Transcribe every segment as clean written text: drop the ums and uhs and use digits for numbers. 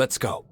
Let's go.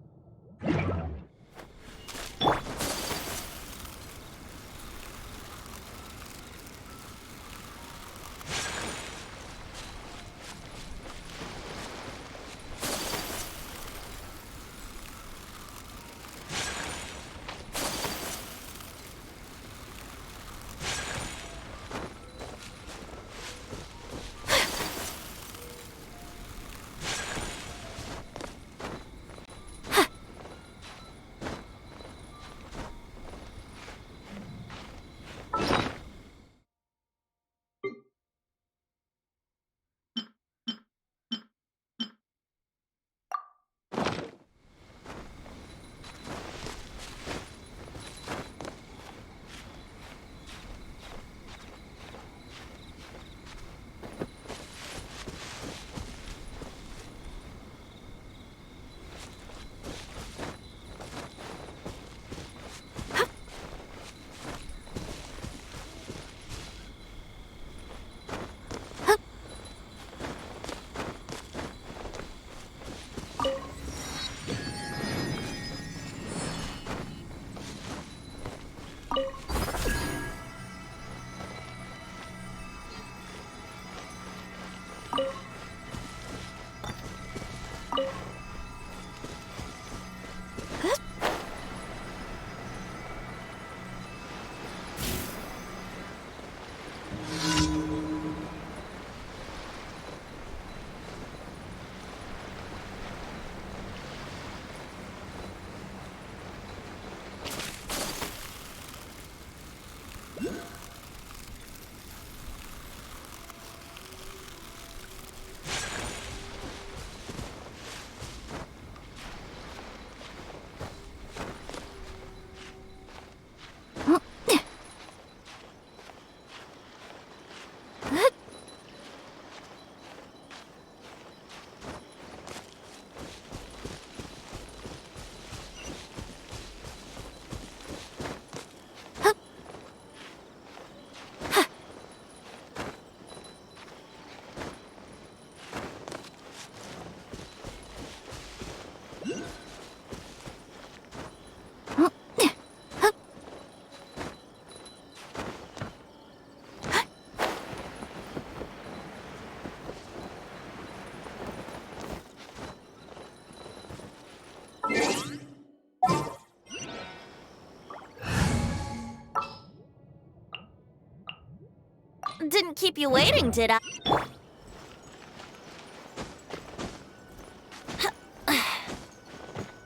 Didn't keep you waiting, did I?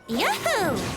Yahoo!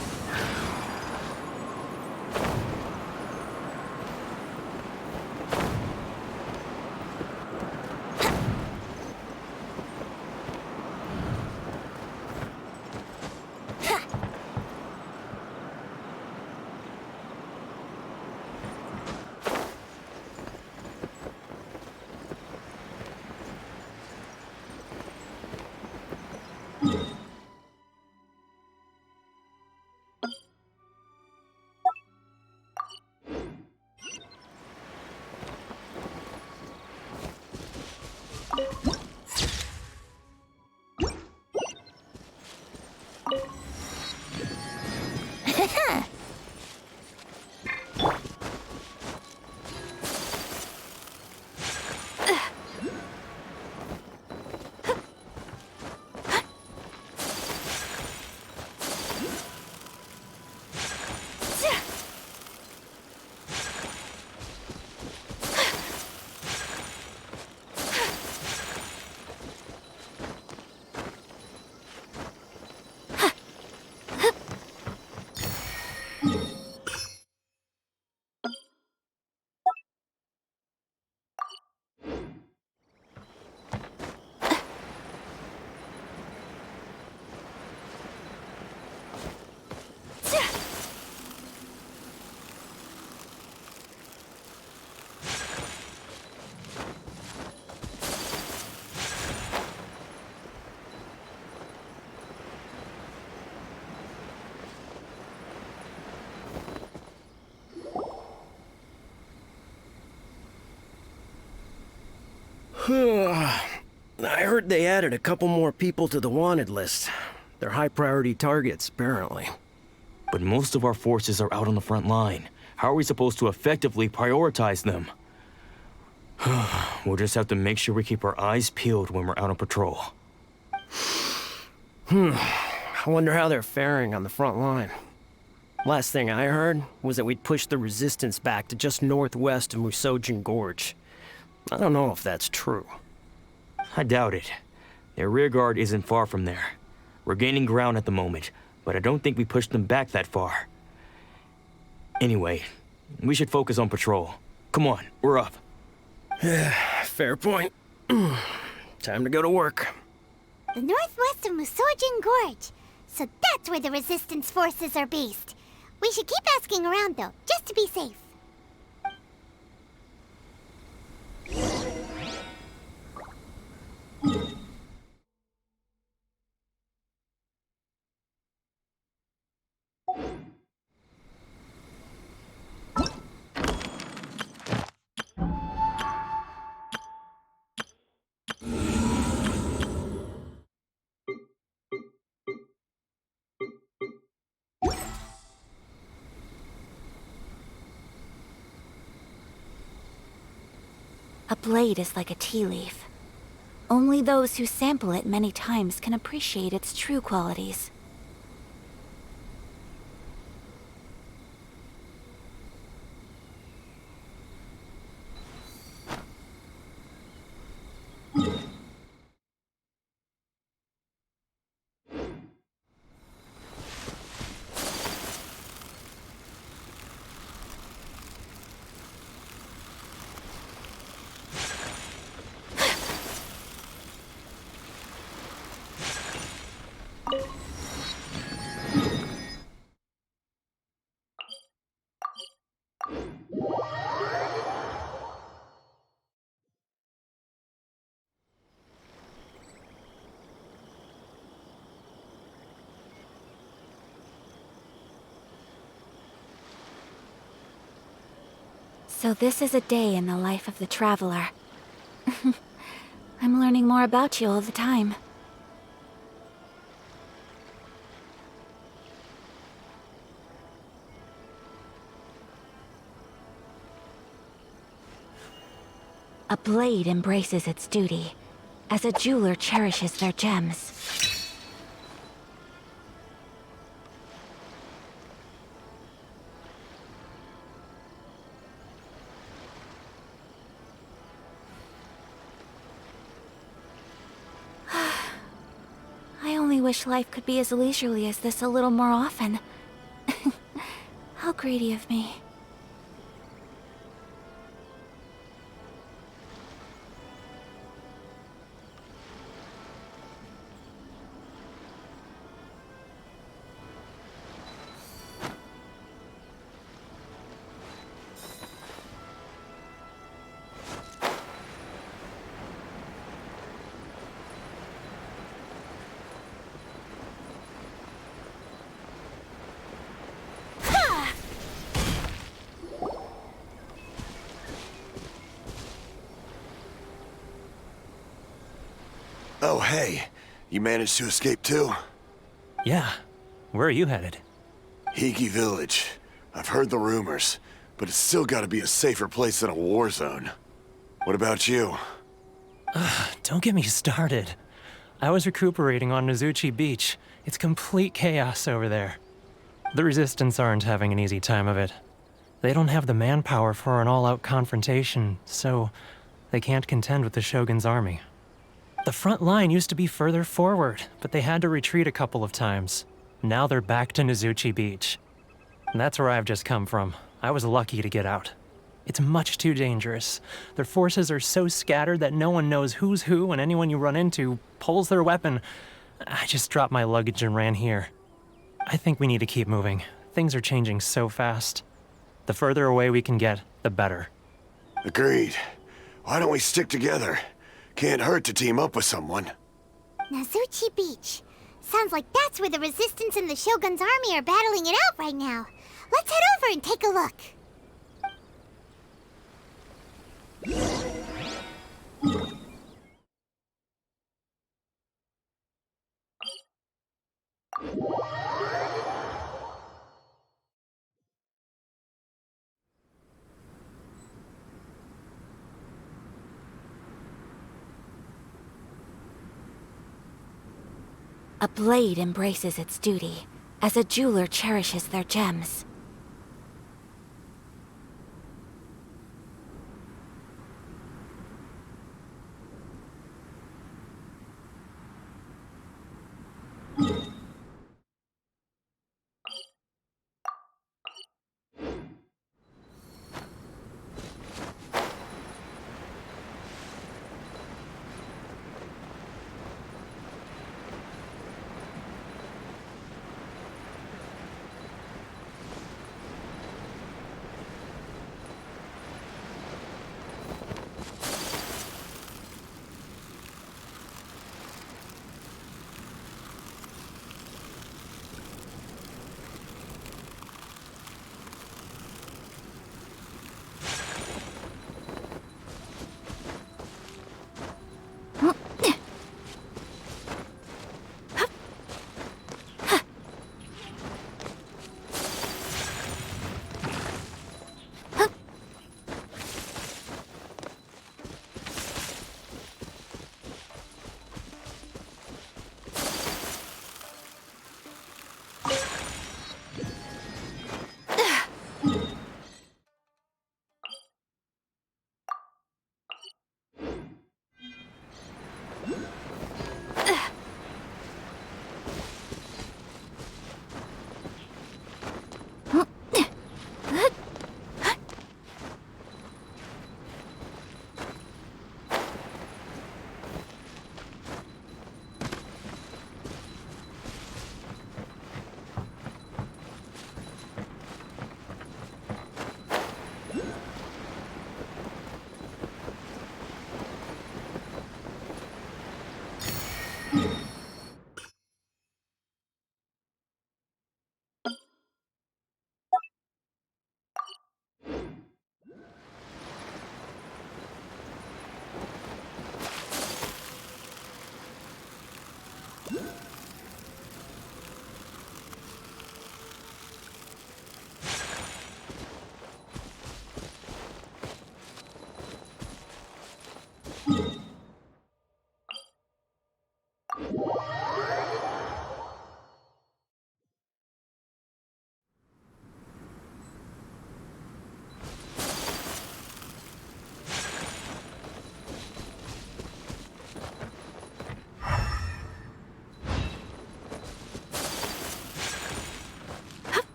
I heard they added a couple more people to the wanted list. They're high-priority targets, apparently. But most of our forces are out on the front line. How are we supposed to effectively prioritize them? We'll just have to make sure we keep our eyes peeled when we're out on patrol. I wonder how they're faring on the front line. Last thing I heard was that we'd pushed the resistance back to just northwest of Musojin Gorge. I don't know if that's true. I doubt it. Their rearguard isn't far from there. We're gaining ground at the moment, but I don't think we pushed them back that far. Anyway, we should focus on patrol. Come on, we're up. Fair point. Time to go to work. The northwest of Musojin Gorge. So that's where the resistance forces are based. We should keep asking around though, just to be safe. A blade is like a tea leaf. Only those who sample it many times can appreciate its true qualities. So this is a day in the life of the traveler. I'm learning more about you all the time. A blade embraces its duty, as a jeweler cherishes their gems. I only wish life could be as leisurely as this a little more often. How greedy of me. Oh, hey. You managed to escape too? Yeah. Where are you headed? Higi Village. I've heard the rumors, but it's still gotta be a safer place than a war zone. What about you? Don't get me started. I was recuperating on Nozuchi Beach. It's complete chaos over there. The Resistance aren't having an easy time of it. They don't have the manpower for an all-out confrontation, so they can't contend with the Shogun's army. The front line used to be further forward, but they had to retreat a couple of times. Now they're back to Nozuchi Beach. And that's where I've just come from. I was lucky to get out. It's much too dangerous. Their forces are so scattered that no one knows who's who, and anyone you run into pulls their weapon. I just dropped my luggage and ran here. I think we need to keep moving. Things are changing so fast. The further away we can get, the better. Agreed. Why don't we stick together? Can't hurt to team up with someone. Nozuchi Beach. Sounds like that's where the Resistance and the Shogun's army are battling it out right now. Let's head over and take a look. A blade embraces its duty, as a jeweler cherishes their gems.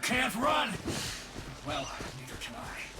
Can't run! Well, neither can I.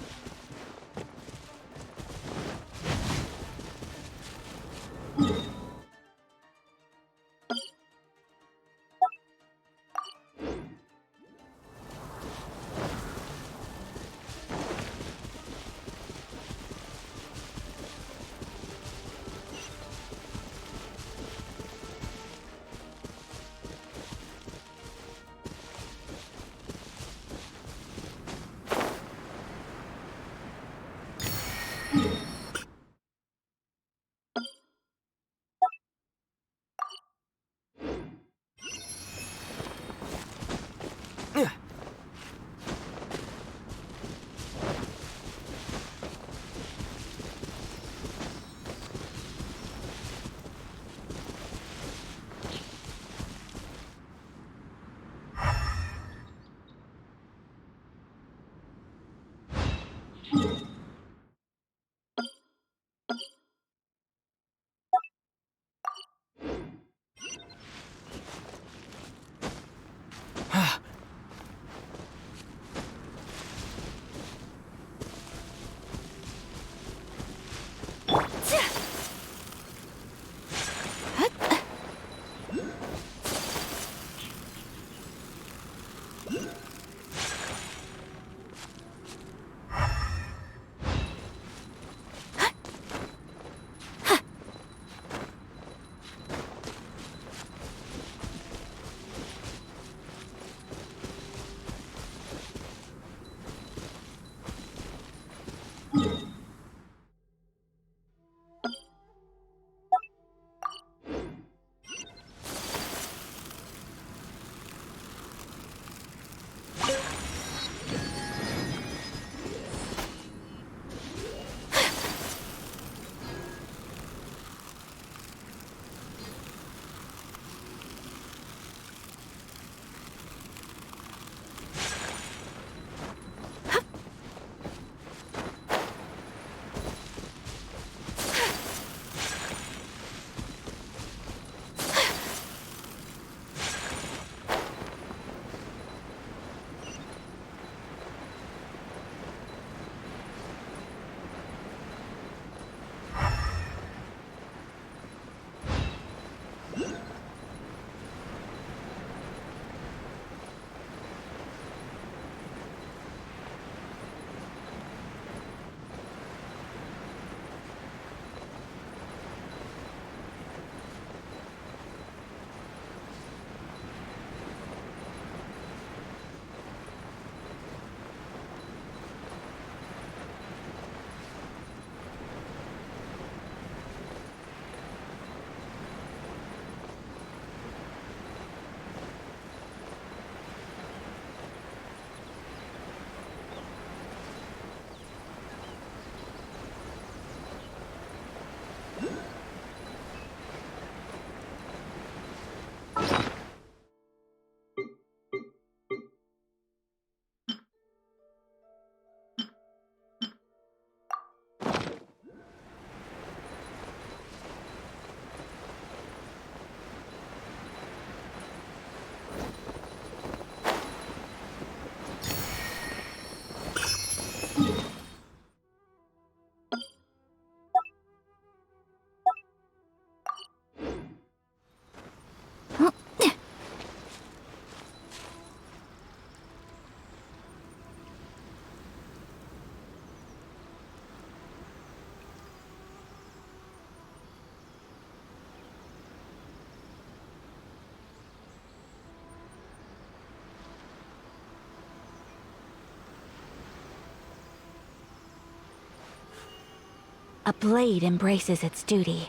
A blade embraces its duty,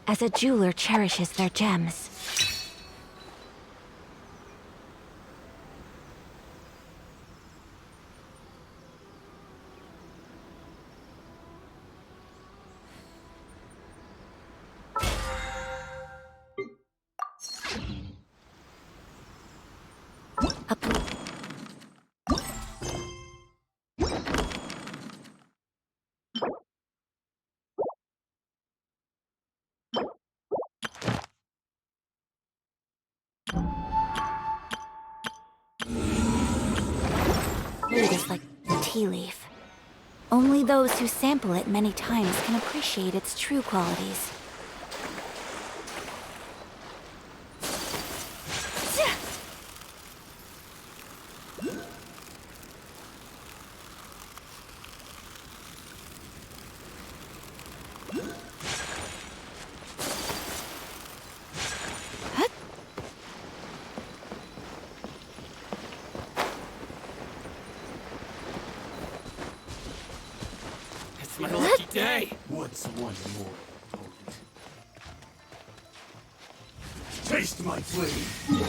as a jeweler cherishes their gems. A bl- blade is like a tea leaf. Only those who sample it many times can appreciate its true qualities. It's my lucky day. What's one more important? Taste my flame!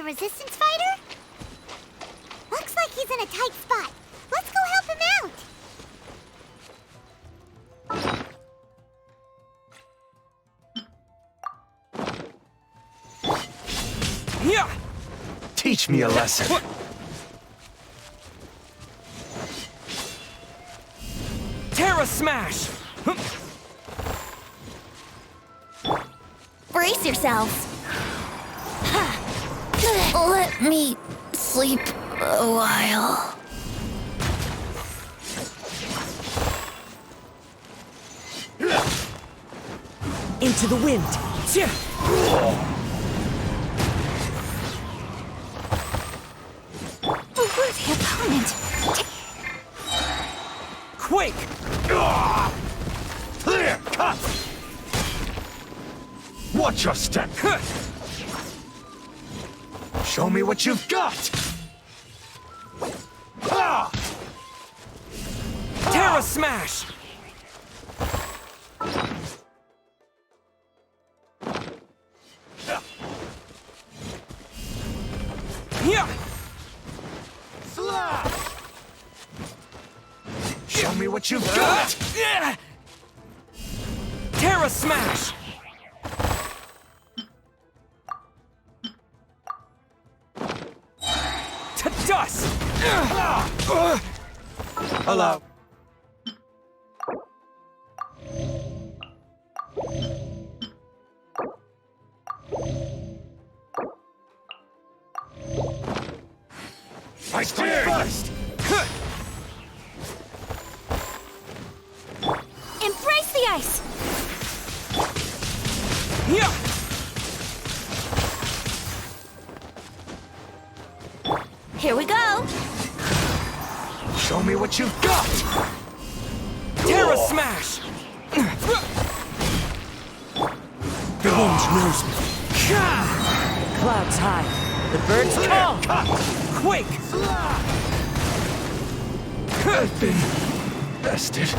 resistance fighter? Looks like he's in a tight spot. Let's go help him out! Yeah! Teach me a lesson. Terra Smash! Brace yourselves. Let me sleep a while. Into the wind! A worthy opponent. Quake! Clear! Cut! Watch your step! Show me what you've got! Ah! Terra Smash! Yeah! Slash! Show me what you've got! Terra Smash! To dust! Hello. I strike first! Embrace the ice. Yeah! Here we go. Show me what you've got! Terra Smash! The wind knows me. Clouds high. The birds call. Quake! I've been bested.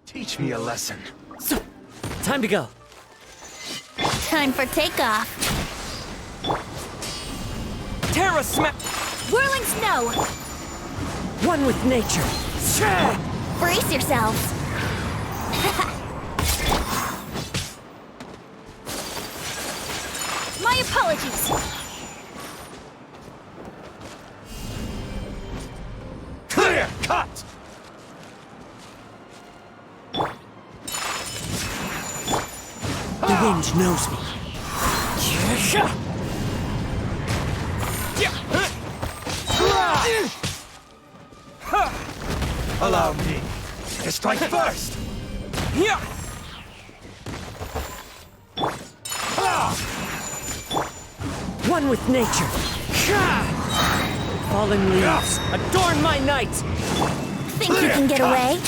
Teach me a lesson. Time to go. Time for takeoff. Terra Smash! Whirling snow. One with nature. Brace yourselves. My apologies. Clear! Cut! The wind knows me. Allow me to strike first! Yeah! One with nature. Fallen leaves, adorn my night! Think you can get away?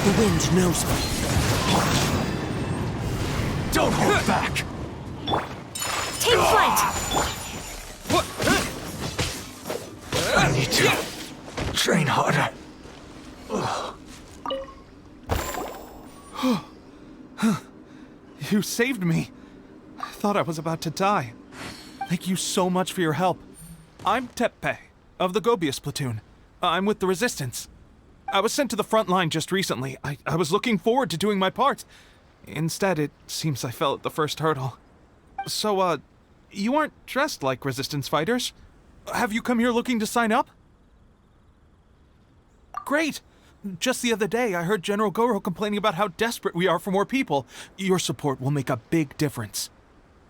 The wind knows me. Don't hold back! Take flight. I need to train harder. You saved me. I thought I was about to die. Thank you so much for your help. I'm Tepe, of the Gobius platoon. I'm with the Resistance. I was sent to the front line just recently. I was looking forward to doing my part. Instead, it seems I fell at the first hurdle. So, you aren't dressed like Resistance fighters. Have you come here looking to sign up? Great! Just the other day, I heard General Goro complaining about how desperate we are for more people. Your support will make a big difference.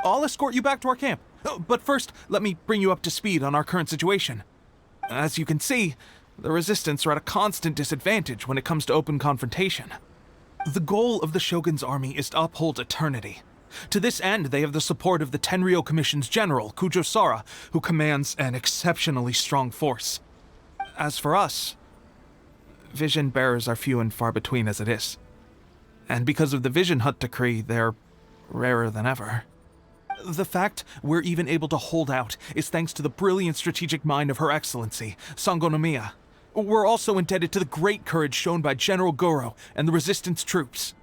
I'll escort you back to our camp. But first, let me bring you up to speed on our current situation. As you can see, the Resistance are at a constant disadvantage when it comes to open confrontation. The goal of the Shogun's army is to uphold eternity. To this end, they have the support of the Tenryou Commission's general, Kujo Sara, who commands an exceptionally strong force. As for us, vision bearers are few and far between as it is. And because of the Vision Hut decree, they're rarer than ever. The fact we're even able to hold out is thanks to the brilliant strategic mind of Her Excellency, Sangonomiya. We're also indebted to the great courage shown by General Goro and the Resistance troops.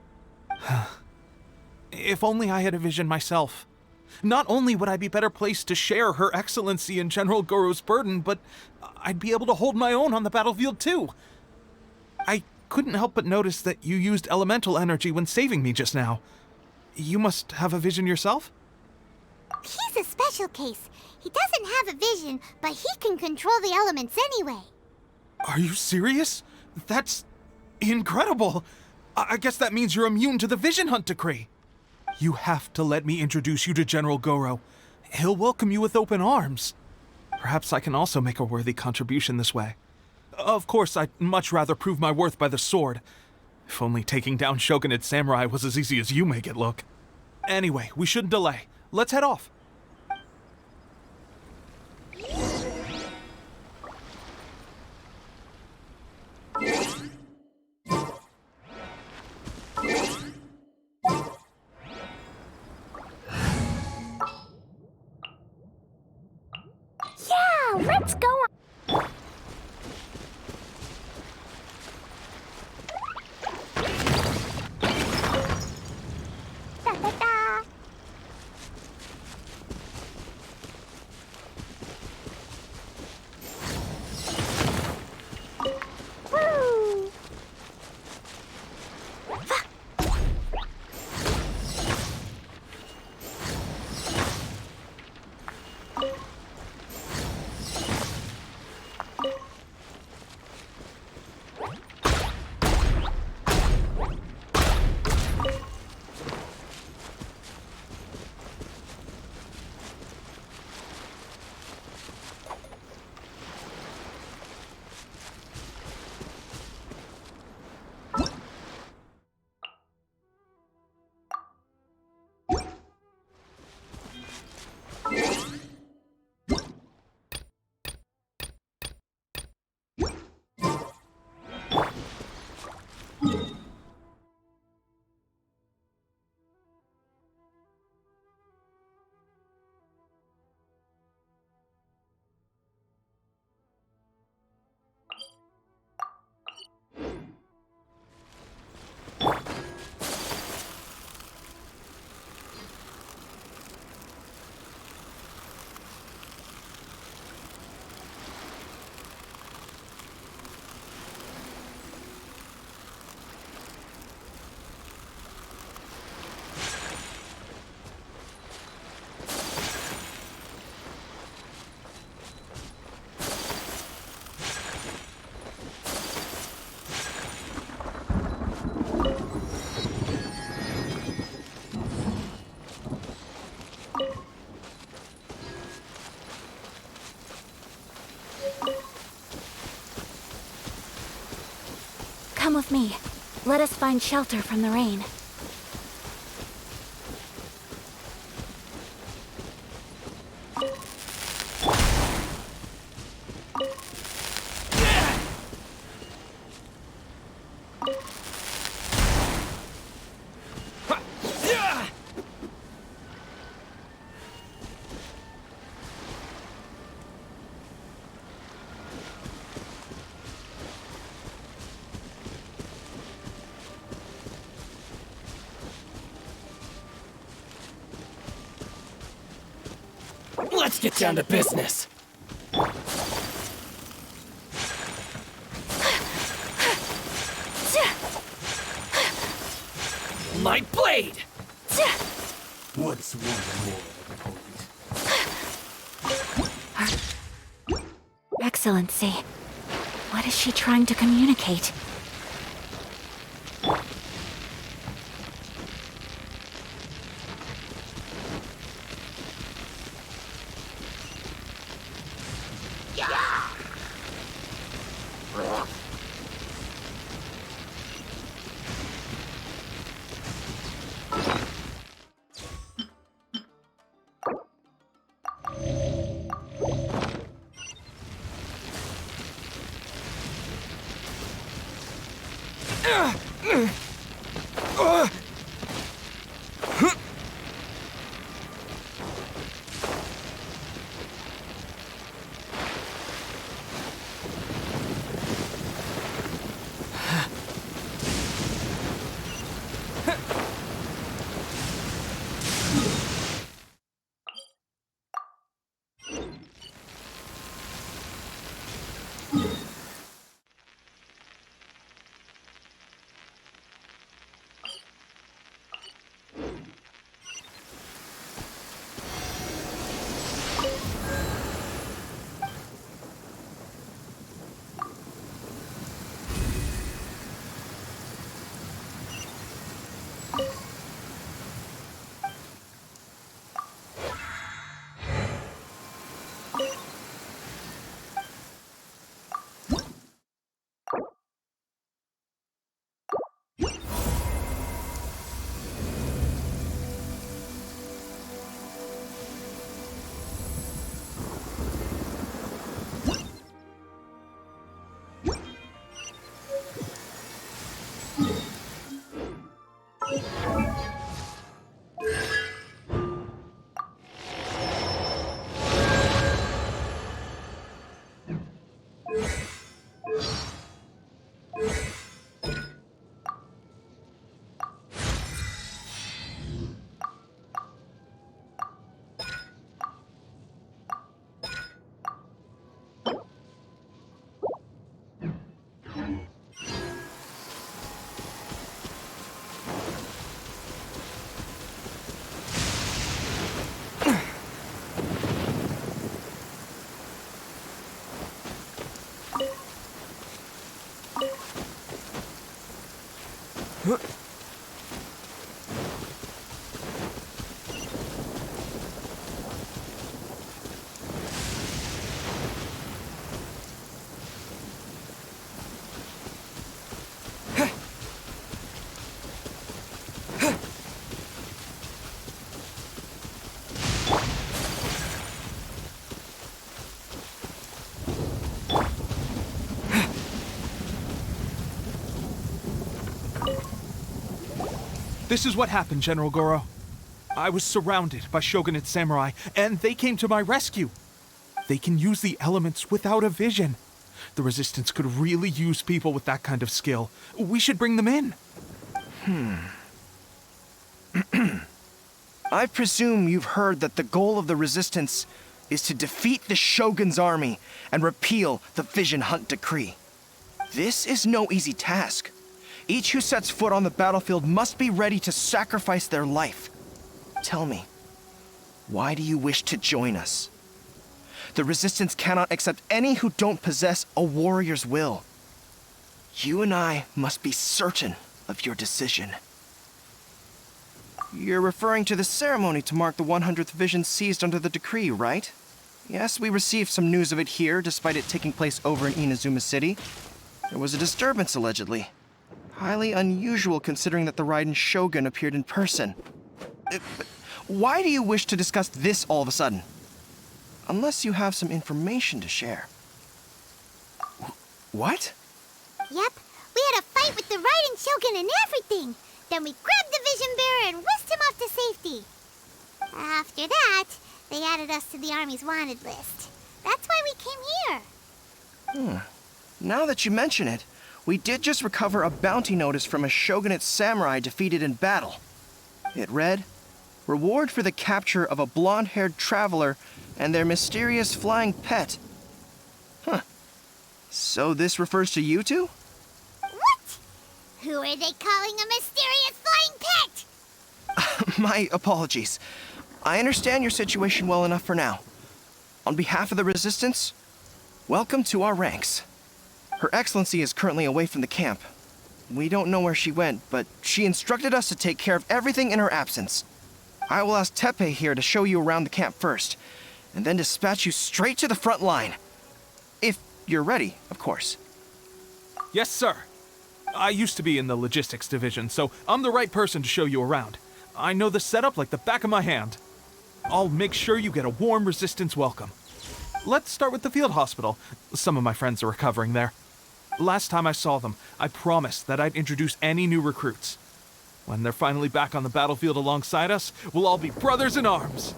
If only I had a vision myself. Not only would I be better placed to share Her Excellency and General Goro's burden, but I'd be able to hold my own on the battlefield too. I couldn't help but notice that you used elemental energy when saving me just now. You must have a vision yourself? He's a special case. He doesn't have a vision, but he can control the elements anyway. Are you serious? That's incredible. I guess that means you're immune to the Vision Hunt decree. You have to let me introduce you to General Goro. He'll welcome you with open arms. Perhaps I can also make a worthy contribution this way. Of course, I'd much rather prove my worth by the sword. If only taking down Shogunate samurai was as easy as you make it look. Anyway, we shouldn't delay. Let's head off. Yeah, let's go on. Da, da, da. Woo! Come with me. Let us find shelter from the rain. Let's get down to business. Light blade! What's one more opponent? Excellency, what is she trying to communicate? This is what happened, General Goro. I was surrounded by Shogunate samurai, and they came to my rescue. They can use the elements without a vision. The Resistance could really use people with that kind of skill. We should bring them in. I presume you've heard that the goal of the Resistance is to defeat the Shogun's army and repeal the Vision Hunt Decree. This is no easy task. Each who sets foot on the battlefield must be ready to sacrifice their life. Tell me, why do you wish to join us? The Resistance cannot accept any who don't possess a warrior's will. You and I must be certain of your decision. You're referring to the ceremony to mark the 100th Vision seized under the decree, right? Yes, we received some news of it here, despite it taking place over in Inazuma City. There was a disturbance, allegedly. Highly unusual considering that the Raiden Shogun appeared in person. Why do you wish to discuss this all of a sudden? Unless you have some information to share. What? Yep, we had a fight with the Raiden Shogun and everything. Then we grabbed the Vision Bearer and whisked him off to safety. After that, they added us to the Army's wanted list. That's why we came here. Now that you mention it, we did just recover a bounty notice from a Shogunate samurai defeated in battle. It read, "Reward for the capture of a blonde-haired traveler and their mysterious flying pet." So this refers to you two? What? Who are they calling a mysterious flying pet? My apologies. I understand your situation well enough for now. On behalf of the Resistance, welcome to our ranks. Her Excellency is currently away from the camp. We don't know where she went, but she instructed us to take care of everything in her absence. I will ask Teppei here to show you around the camp first, and then dispatch you straight to the front line. If you're ready, of course. Yes, sir. I used to be in the logistics division, so I'm the right person to show you around. I know the setup like the back of my hand. I'll make sure you get a warm Resistance welcome. Let's start with the field hospital. Some of my friends are recovering there. Last time I saw them, I promised that I'd introduce any new recruits. When they're finally back on the battlefield alongside us, we'll all be brothers in arms.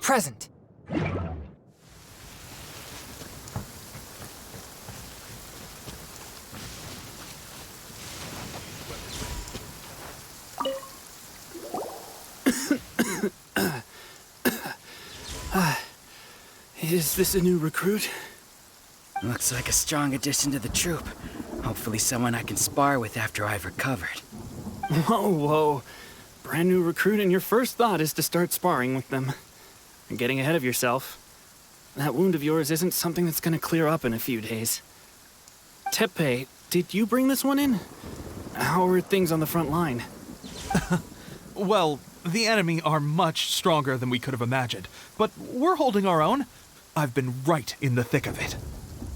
Present. Is this a new recruit? Looks like a strong addition to the troop. Hopefully someone I can spar with after I've recovered. Whoa, whoa. Brand new recruit and your first thought is to start sparring with them. You're getting ahead of yourself. That wound of yours isn't something that's gonna clear up in a few days. Teppei, did you bring this one in? How are things on the front line? Well, the enemy are much stronger than we could have imagined, but we're holding our own. I've been right in the thick of it.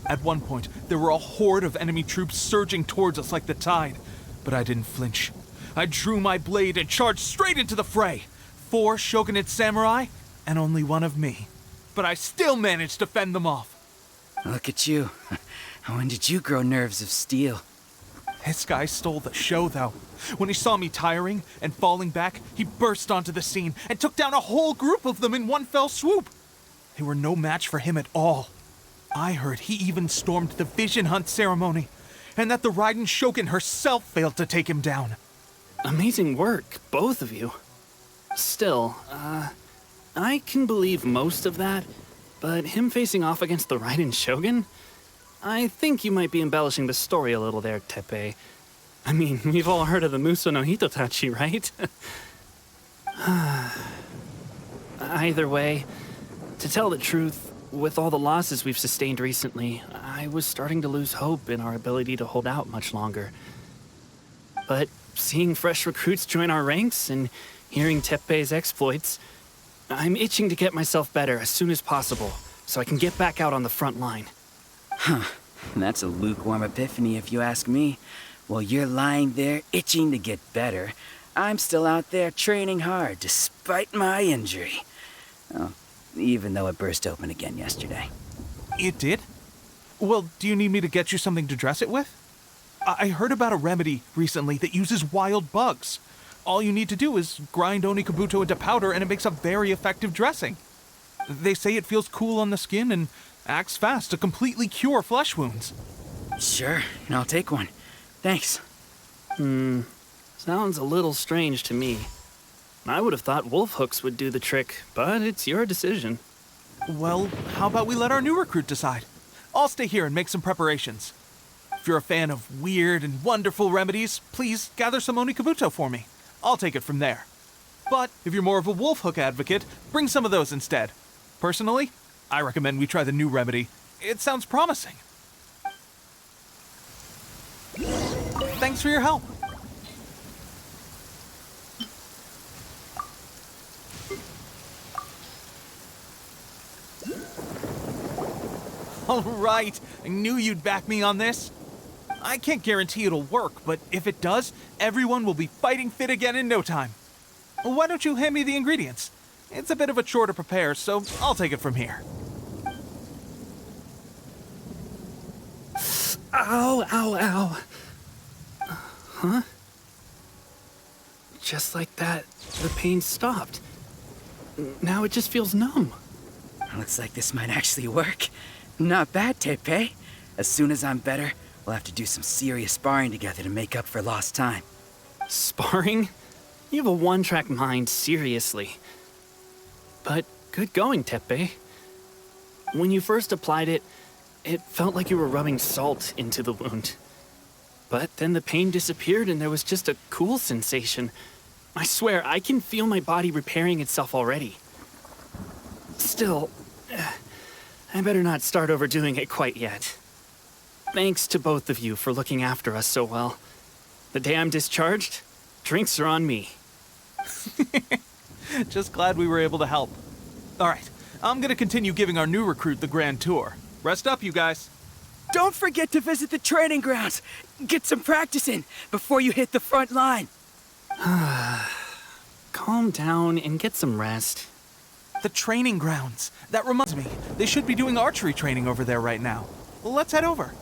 At one point, there were a horde of enemy troops surging towards us like the tide, but I didn't flinch. I drew my blade and charged straight into the fray. 4 Shogunate samurai, and only one of me. But I still managed to fend them off. Look at you. When did you grow nerves of steel? This guy stole the show, though. When he saw me tiring and falling back, he burst onto the scene and took down a whole group of them in one fell swoop. They were no match for him at all. I heard he even stormed the vision hunt ceremony, and that the Raiden Shogun herself failed to take him down. Amazing work, both of you. Still, I can believe most of that, but him facing off against the Raiden Shogun? I think you might be embellishing the story a little there, Teppei. I mean, we've all heard of the Muso no Hitotachi, right? Either way, to tell the truth, with all the losses we've sustained recently, I was starting to lose hope in our ability to hold out much longer. But seeing fresh recruits join our ranks and hearing Teppei's exploits, I'm itching to get myself better as soon as possible, so I can get back out on the front line. Huh. That's a lukewarm epiphany if you ask me. While you're lying there itching to get better, I'm still out there training hard despite my injury. Oh, even though it burst open again yesterday. It did? Well, do you need me to get you something to dress it with? I heard about a remedy recently that uses wild bugs. All you need to do is grind Onikabuto into powder and it makes a very effective dressing. They say it feels cool on the skin and acts fast to completely cure flesh wounds. Sure, I'll take one. Thanks. Sounds a little strange to me. I would have thought wolf hooks would do the trick, but it's your decision. Well, how about we let our new recruit decide? I'll stay here and make some preparations. If you're a fan of weird and wonderful remedies, please gather some Onikabuto for me. I'll take it from there. But if you're more of a wolf hook advocate, bring some of those instead. Personally, I recommend we try the new remedy. It sounds promising. Thanks for your help. All right, I knew you'd back me on this. I can't guarantee it'll work, but if it does, everyone will be fighting fit again in no time. Why don't you hand me the ingredients? It's a bit of a chore to prepare, so I'll take it from here. Ow, ow, ow. Huh? Just like that, the pain stopped. Now it just feels numb. Looks like this might actually work. Not bad, Teppei. As soon as I'm better, we'll have to do some serious sparring together to make up for lost time. Sparring? You have a one-track mind, seriously. But good going, Teppei. When you first applied it, it felt like you were rubbing salt into the wound. But then the pain disappeared and there was just a cool sensation. I swear, I can feel my body repairing itself already. Still, I better not start overdoing it quite yet. Thanks to both of you for looking after us so well. The day I'm discharged, drinks are on me. Just glad we were able to help. All right, I'm gonna continue giving our new recruit the grand tour. Rest up, you guys. Don't forget to visit the training grounds. Get some practice in before you hit the front line. Calm down and get some rest. The training grounds. That reminds me, they should be doing archery training over there right now. Let's head over.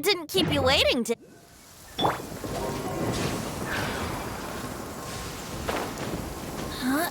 Didn't keep you waiting, did... Huh?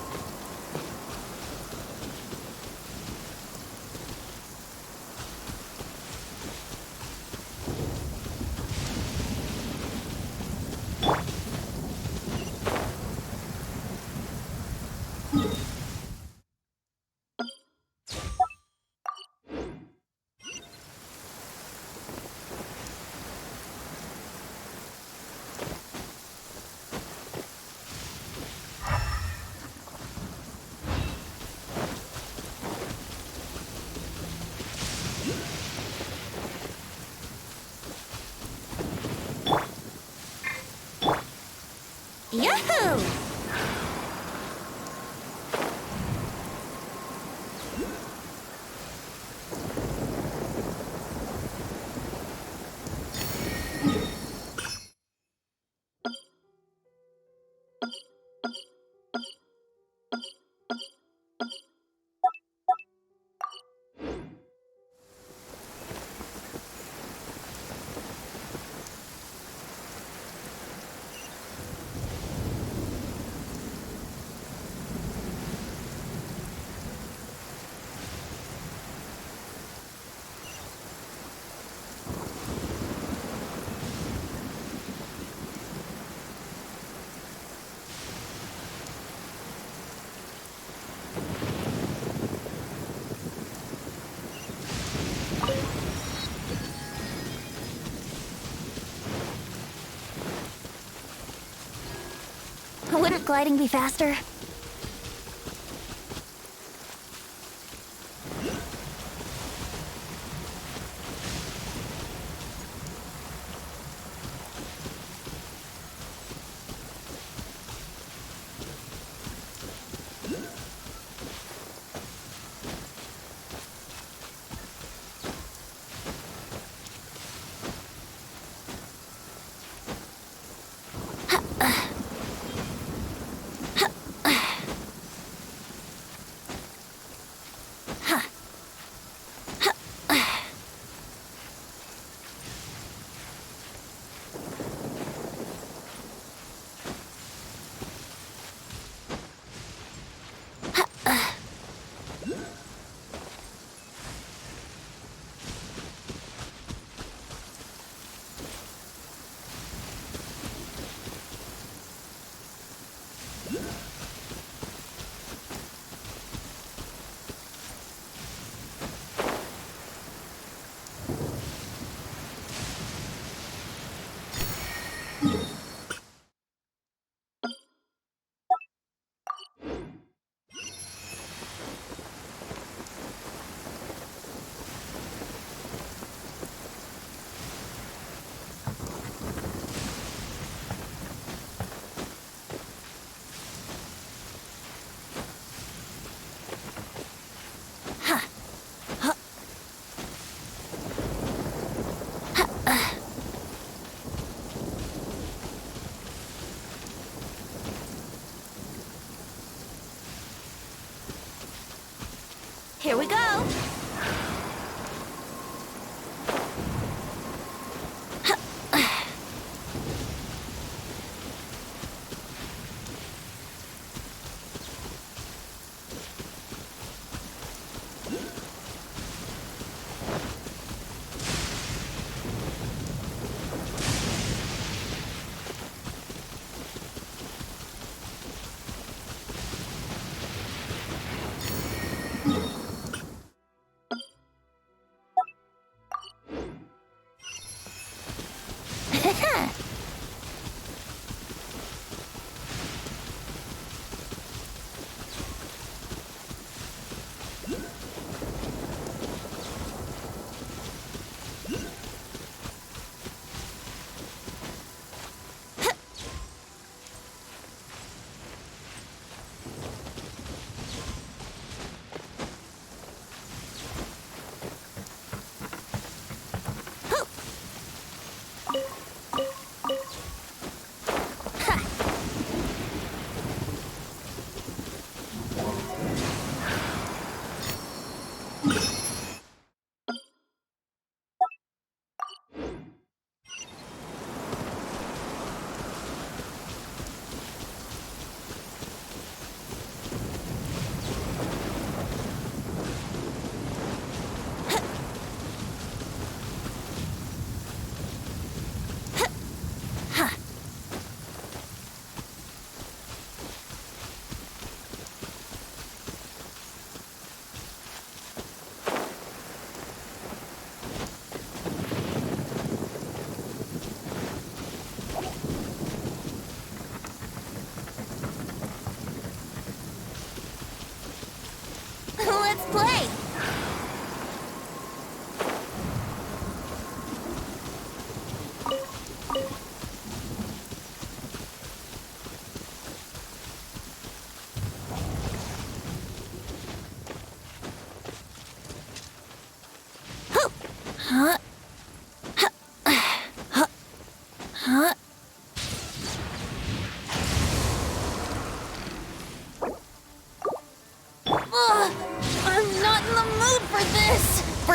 Wouldn't gliding be faster? Here we go!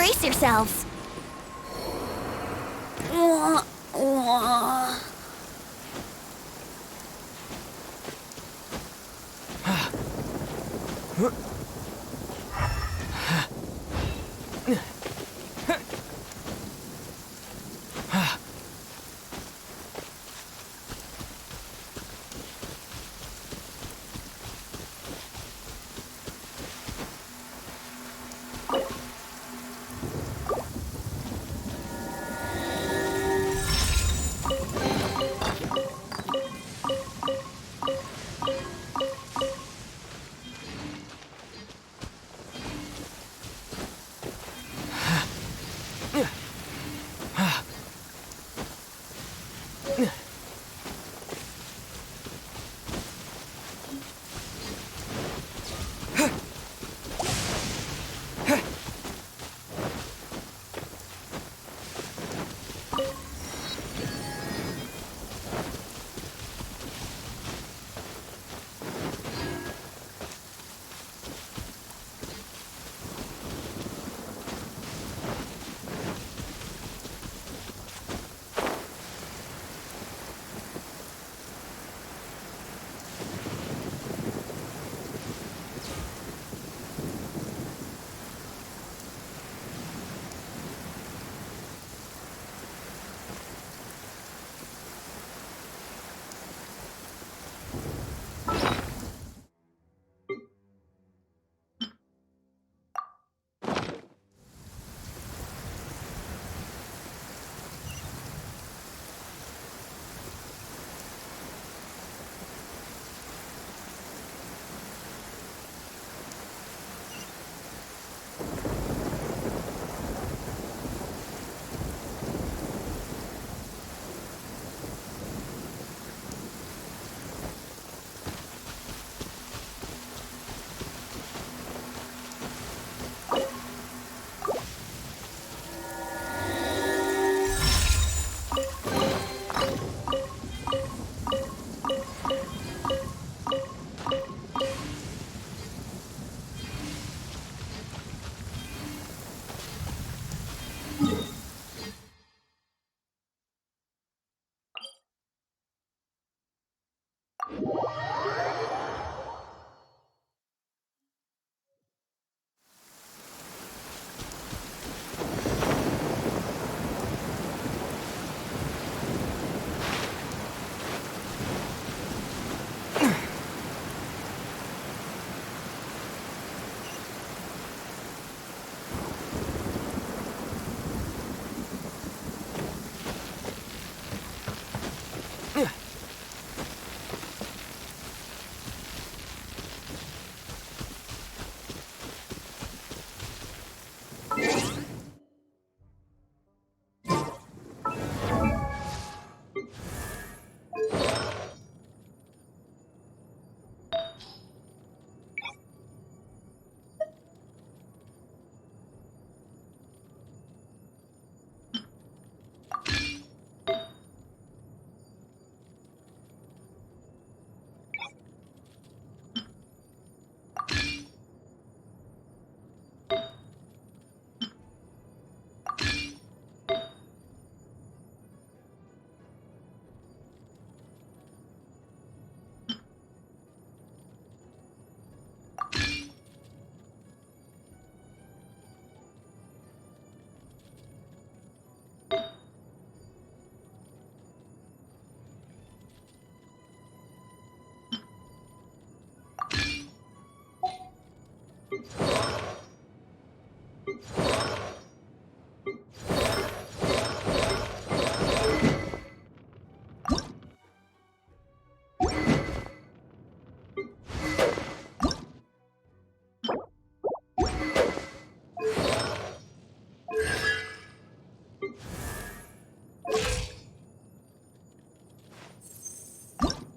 Brace yourselves.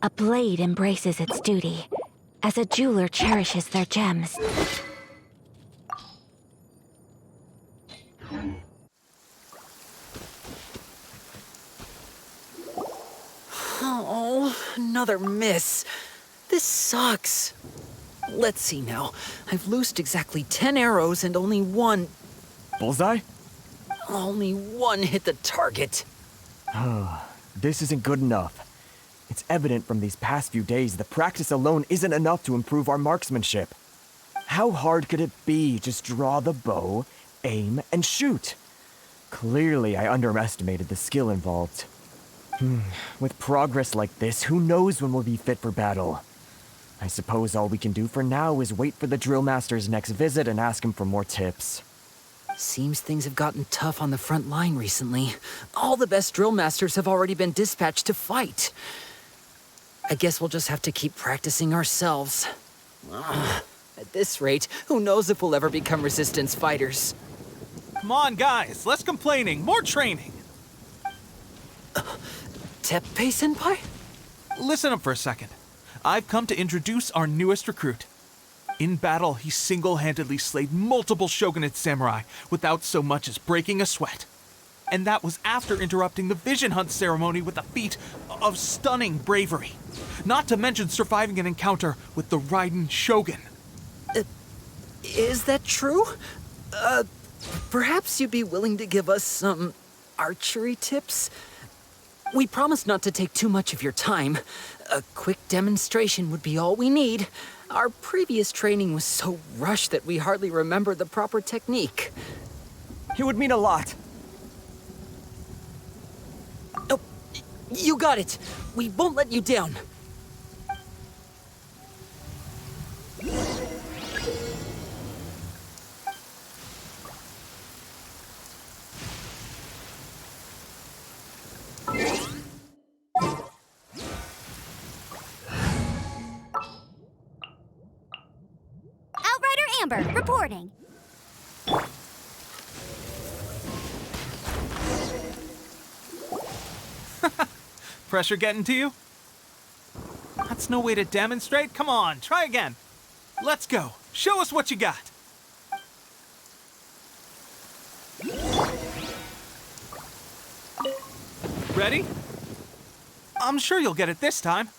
A blade embraces its duty, as a jeweler cherishes their gems. Oh, another miss. This sucks. Let's see now. I've loosed exactly 10 arrows and only one... Bullseye? Only one hit the target. This isn't good enough. It's evident from these past few days that practice alone isn't enough to improve our marksmanship. How hard could it be? Just draw the bow, aim, and shoot. Clearly, I underestimated the skill involved. With progress like this, who knows when we'll be fit for battle? I suppose all we can do for now is wait for the drill master's next visit and ask him for more tips. Seems things have gotten tough on the front line recently. All the best drill masters have already been dispatched to fight. I guess we'll just have to keep practicing ourselves. At this rate, who knows if we'll ever become resistance fighters. Come on, guys, less complaining, more training. Teppei-senpai? Listen up for a second. I've come to introduce our newest recruit. In battle, he single-handedly slayed multiple shogunate samurai without so much as breaking a sweat. And that was after interrupting the vision hunt ceremony with a feat of stunning bravery. Not to mention surviving an encounter with the Raiden Shogun. Is that true? Perhaps you'd be willing to give us some archery tips? We promise not to take too much of your time. A quick demonstration would be all we need. Our previous training was so rushed that we hardly remember the proper technique. It would mean a lot. Oh, you got it. We won't let you down. Outrider Amber, reporting. Pressure getting to you? That's no way to demonstrate. Come on, try again. Let's go. Show us what you got. Ready? I'm sure you'll get it this time.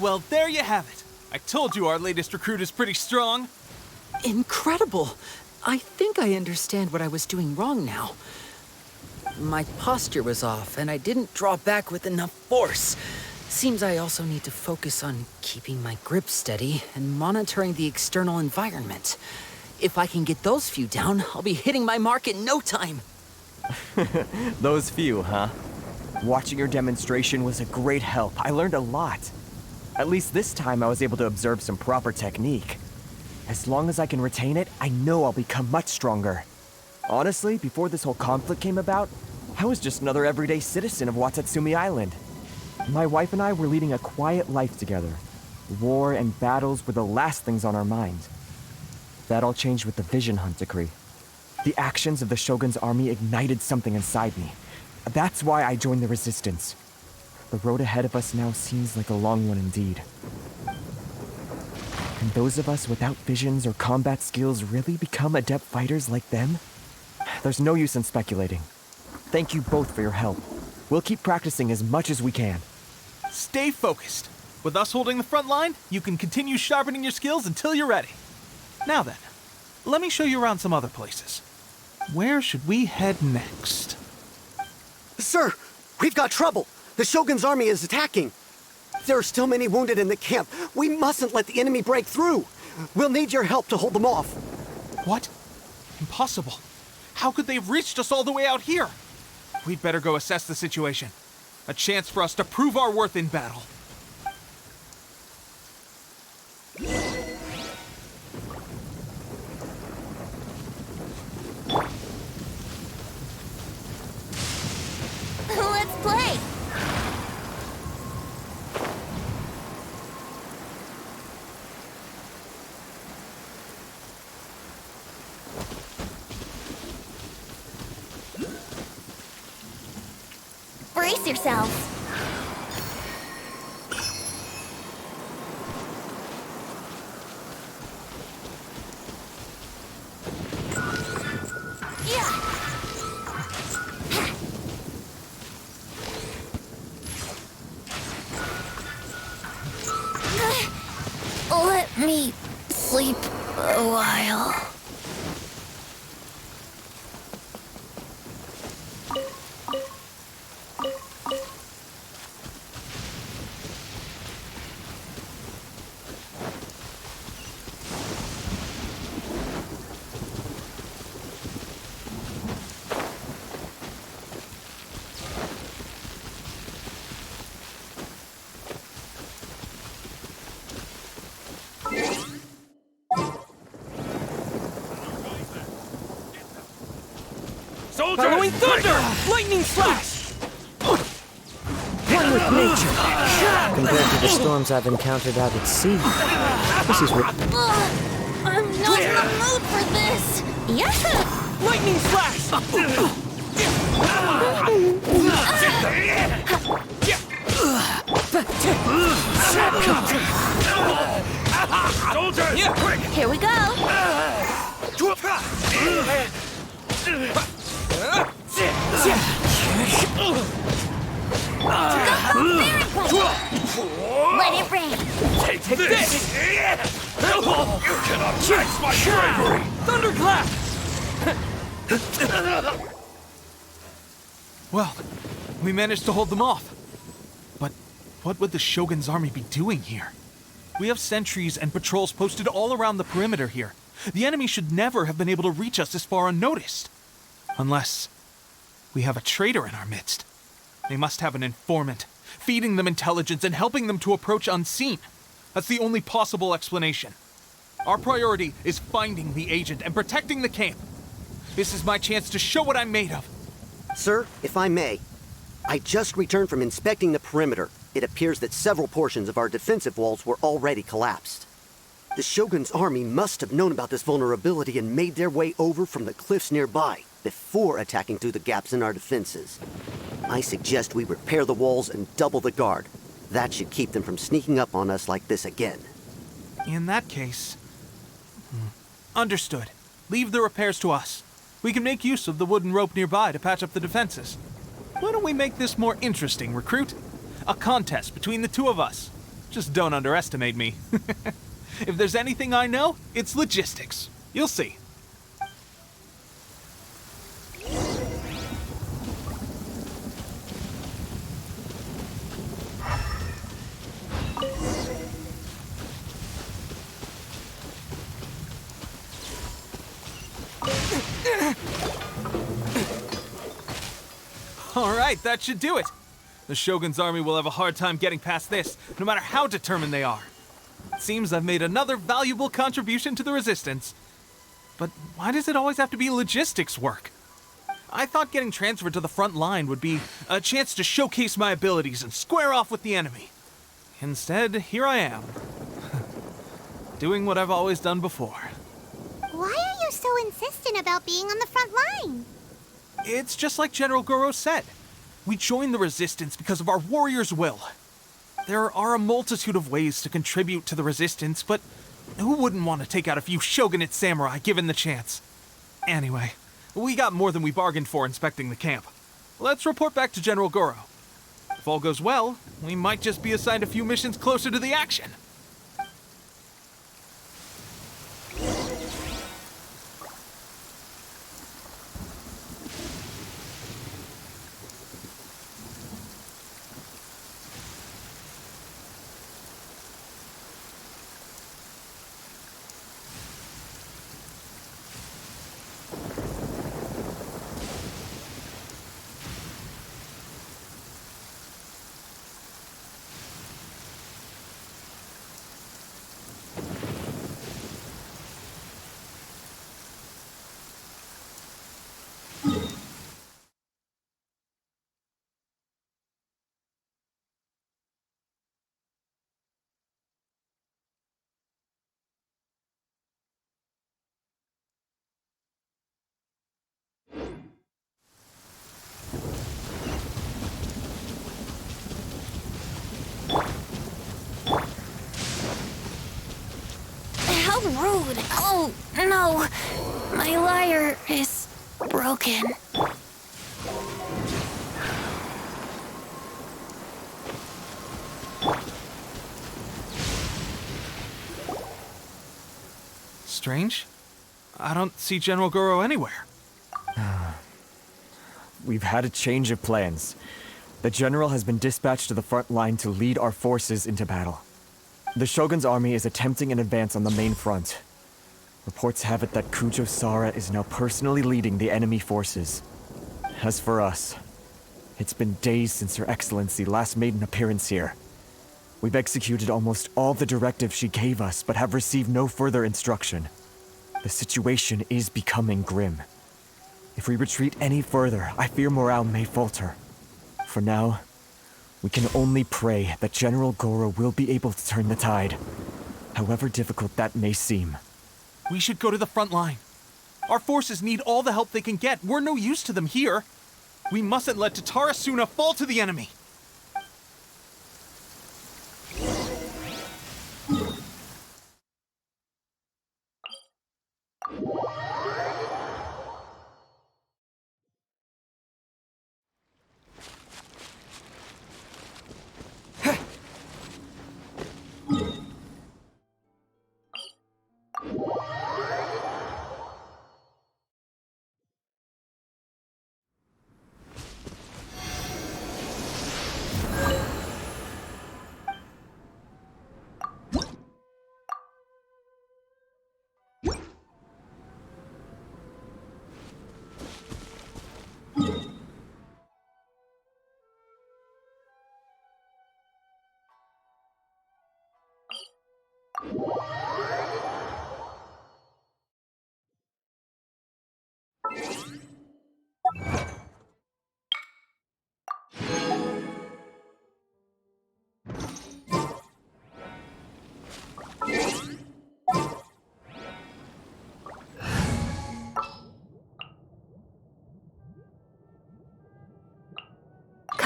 Well, there you have it. I told you our latest recruit is pretty strong. Incredible! I think I understand what I was doing wrong now. My posture was off, and I didn't draw back with enough force. Seems I also need to focus on keeping my grip steady and monitoring the external environment. If I can get those few down, I'll be hitting my mark in no time. Those few, huh? Watching your demonstration was a great help. I learned a lot. At least this time I was able to observe some proper technique. As long as I can retain it, I know I'll become much stronger. Honestly, before this whole conflict came about, I was just another everyday citizen of Watatsumi Island. My wife and I were leading a quiet life together. War and battles were the last things on our mind. That all changed with the Vision Hunt decree. The actions of the Shogun's army ignited something inside me. That's why I joined the Resistance. The road ahead of us now seems like a long one indeed. Can those of us without visions or combat skills really become adept fighters like them? There's no use in speculating. Thank you both for your help. We'll keep practicing as much as we can. Stay focused. With us holding the front line, you can continue sharpening your skills until you're ready. Now then, let me show you around some other places. Where should we head next? Sir, we've got trouble. The Shogun's army is attacking. There are still many wounded in the camp. We mustn't let the enemy break through. We'll need your help to hold them off. What? Impossible. How could they have reached us all the way out here? We'd better go assess the situation. A chance for us to prove our worth in battle. yourselves. Let me sleep a while. Soldiers! Following thunder! Lightning slash! One with nature. Compared to the storms I've encountered out at sea, this is I'm not in the mood for this. Yeah. Lightning slash! Soldiers! Quick! Here we go. Let it rain. Take this! You cannot match my bravery! Thunderclap! Well, we managed to hold them off. But what would the Shogun's army be doing here? We have sentries and patrols posted all around the perimeter here. The enemy should never have been able to reach us this far unnoticed. Unless we have a traitor in our midst. They must have an informant, feeding them intelligence and helping them to approach unseen. That's the only possible explanation. Our priority is finding the agent and protecting the camp. This is my chance to show what I'm made of. Sir, if I may, I just returned from inspecting the perimeter. It appears that several portions of our defensive walls were already collapsed. The Shogun's army must have known about this vulnerability and made their way over from the cliffs nearby before attacking through the gaps in our defenses. I suggest we repair the walls and double the guard. That should keep them from sneaking up on us like this again. In that case... Understood. Leave the repairs to us. We can make use of the wooden rope nearby to patch up the defenses. Why don't we make this more interesting, recruit? A contest between the two of us. Just don't underestimate me. If there's anything I know, it's logistics. You'll see. All right, that should do it. The Shogun's army will have a hard time getting past this, no matter how determined they are. It seems I've made another valuable contribution to the resistance. But why does it always have to be logistics work? I thought getting transferred to the front line would be a chance to showcase my abilities and square off with the enemy. Instead, here I am. Doing what I've always done before. Why are you so insistent about being on the front line? It's just like General Goro said. We joined the resistance because of our warriors' will. There are a multitude of ways to contribute to the resistance, but who wouldn't want to take out a few shogunate samurai given the chance? Anyway, we got more than we bargained for inspecting the camp. Let's report back to General Goro. If all goes well, we might just be assigned a few missions closer to the action. rude. Oh, no. My lyre is broken. Strange. I don't see General Goro anywhere. We've had a change of plans. The general has been dispatched to the front line to lead our forces into battle. The Shogun's army is attempting an advance on the main front. Reports have it that Kujo Sara is now personally leading the enemy forces. As for us, it's been days since Her Excellency last made an appearance here. We've executed almost all the directives she gave us, but have received no further instruction. The situation is becoming grim. If we retreat any further, I fear morale may falter. For now, we can only pray that General Goro will be able to turn the tide, however difficult that may seem. We should go to the front line. Our forces need all the help they can get. We're no use to them here. We mustn't let Tatarasuna fall to the enemy.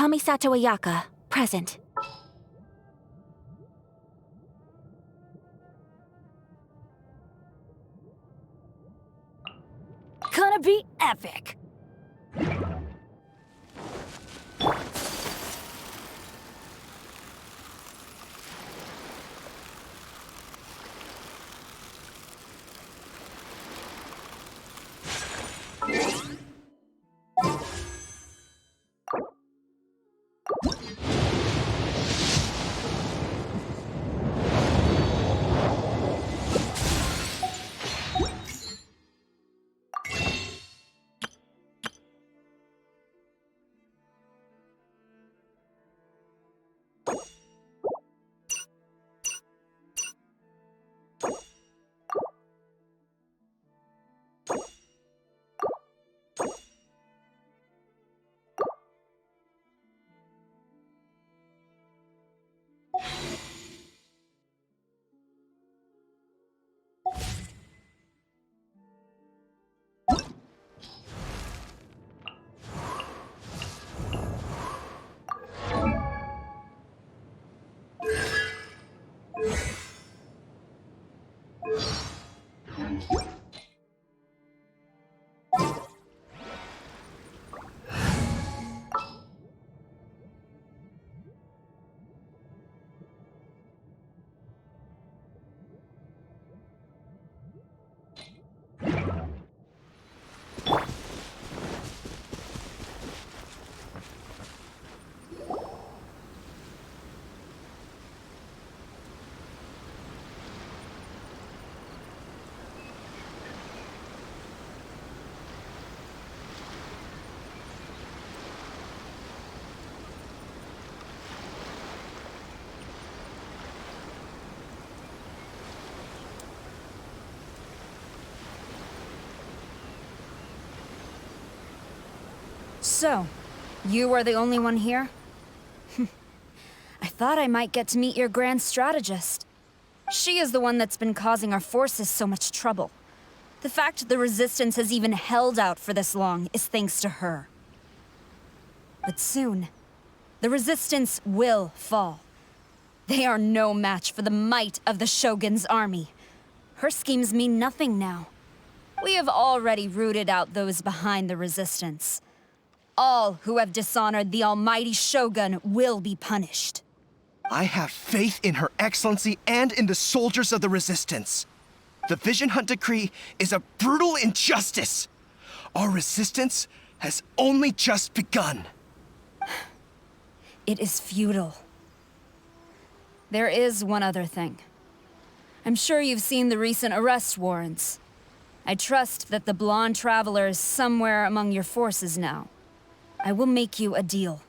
Kamisato Ayaka, present. Gonna be epic! So, you are the only one here? I thought I might get to meet your grand strategist. She is the one that's been causing our forces so much trouble. The fact the Resistance has even held out for this long is thanks to her. But soon, the Resistance will fall. They are no match for the might of the Shogun's army. Her schemes mean nothing now. We have already rooted out those behind the resistance. All who have dishonored the almighty Shogun will be punished. I have faith in Her Excellency and in the soldiers of the resistance. The Vision Hunt Decree is a brutal injustice. Our resistance has only just begun. It is futile. There is one other thing. I'm sure you've seen the recent arrest warrants. I trust that the blonde traveler is somewhere among your forces now. I will make you a deal.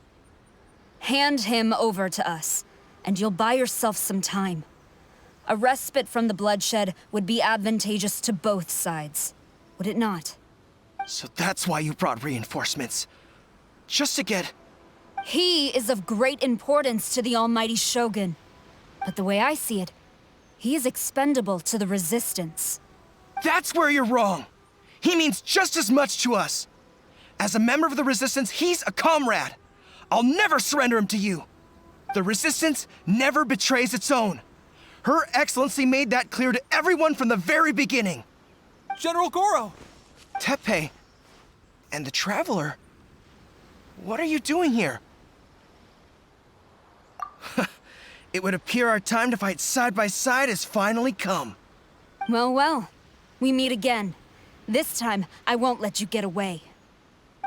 Hand him over to us, and you'll buy yourself some time. A respite from the bloodshed would be advantageous to both sides, would it not? So that's why you brought reinforcements. Just to get... He is of great importance to the almighty Shogun. But the way I see it, he is expendable to the resistance. That's where you're wrong. He means just as much to us. As a member of the resistance, he's a comrade. I'll never surrender him to you. The resistance never betrays its own. Her Excellency made that clear to everyone from the very beginning. General Goro! Teppei and the Traveler, what are you doing here? It would appear our time to fight side by side has finally come. Well, well. We meet again. This time, I won't let you get away.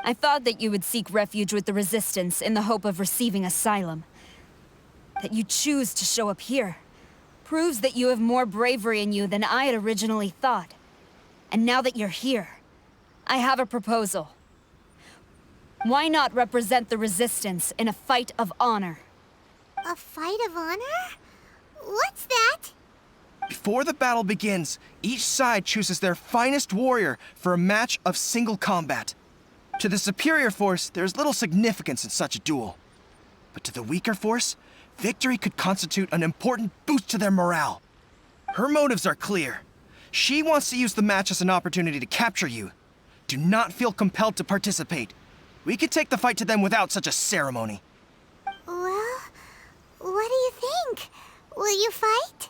I thought that you would seek refuge with the Resistance in the hope of receiving asylum. That you choose to show up here proves that you have more bravery in you than I had originally thought. And now that you're here, I have a proposal. Why not represent the Resistance in a fight of honor? A fight of honor? What's that? Before the battle begins, each side chooses their finest warrior for a match of single combat. To the superior force, there's little significance in such a duel. But to the weaker force, victory could constitute an important boost to their morale. Her motives are clear. She wants to use the match as an opportunity to capture you. Do not feel compelled to participate. We can take the fight to them without such a ceremony. Well, what do you think? Will you fight?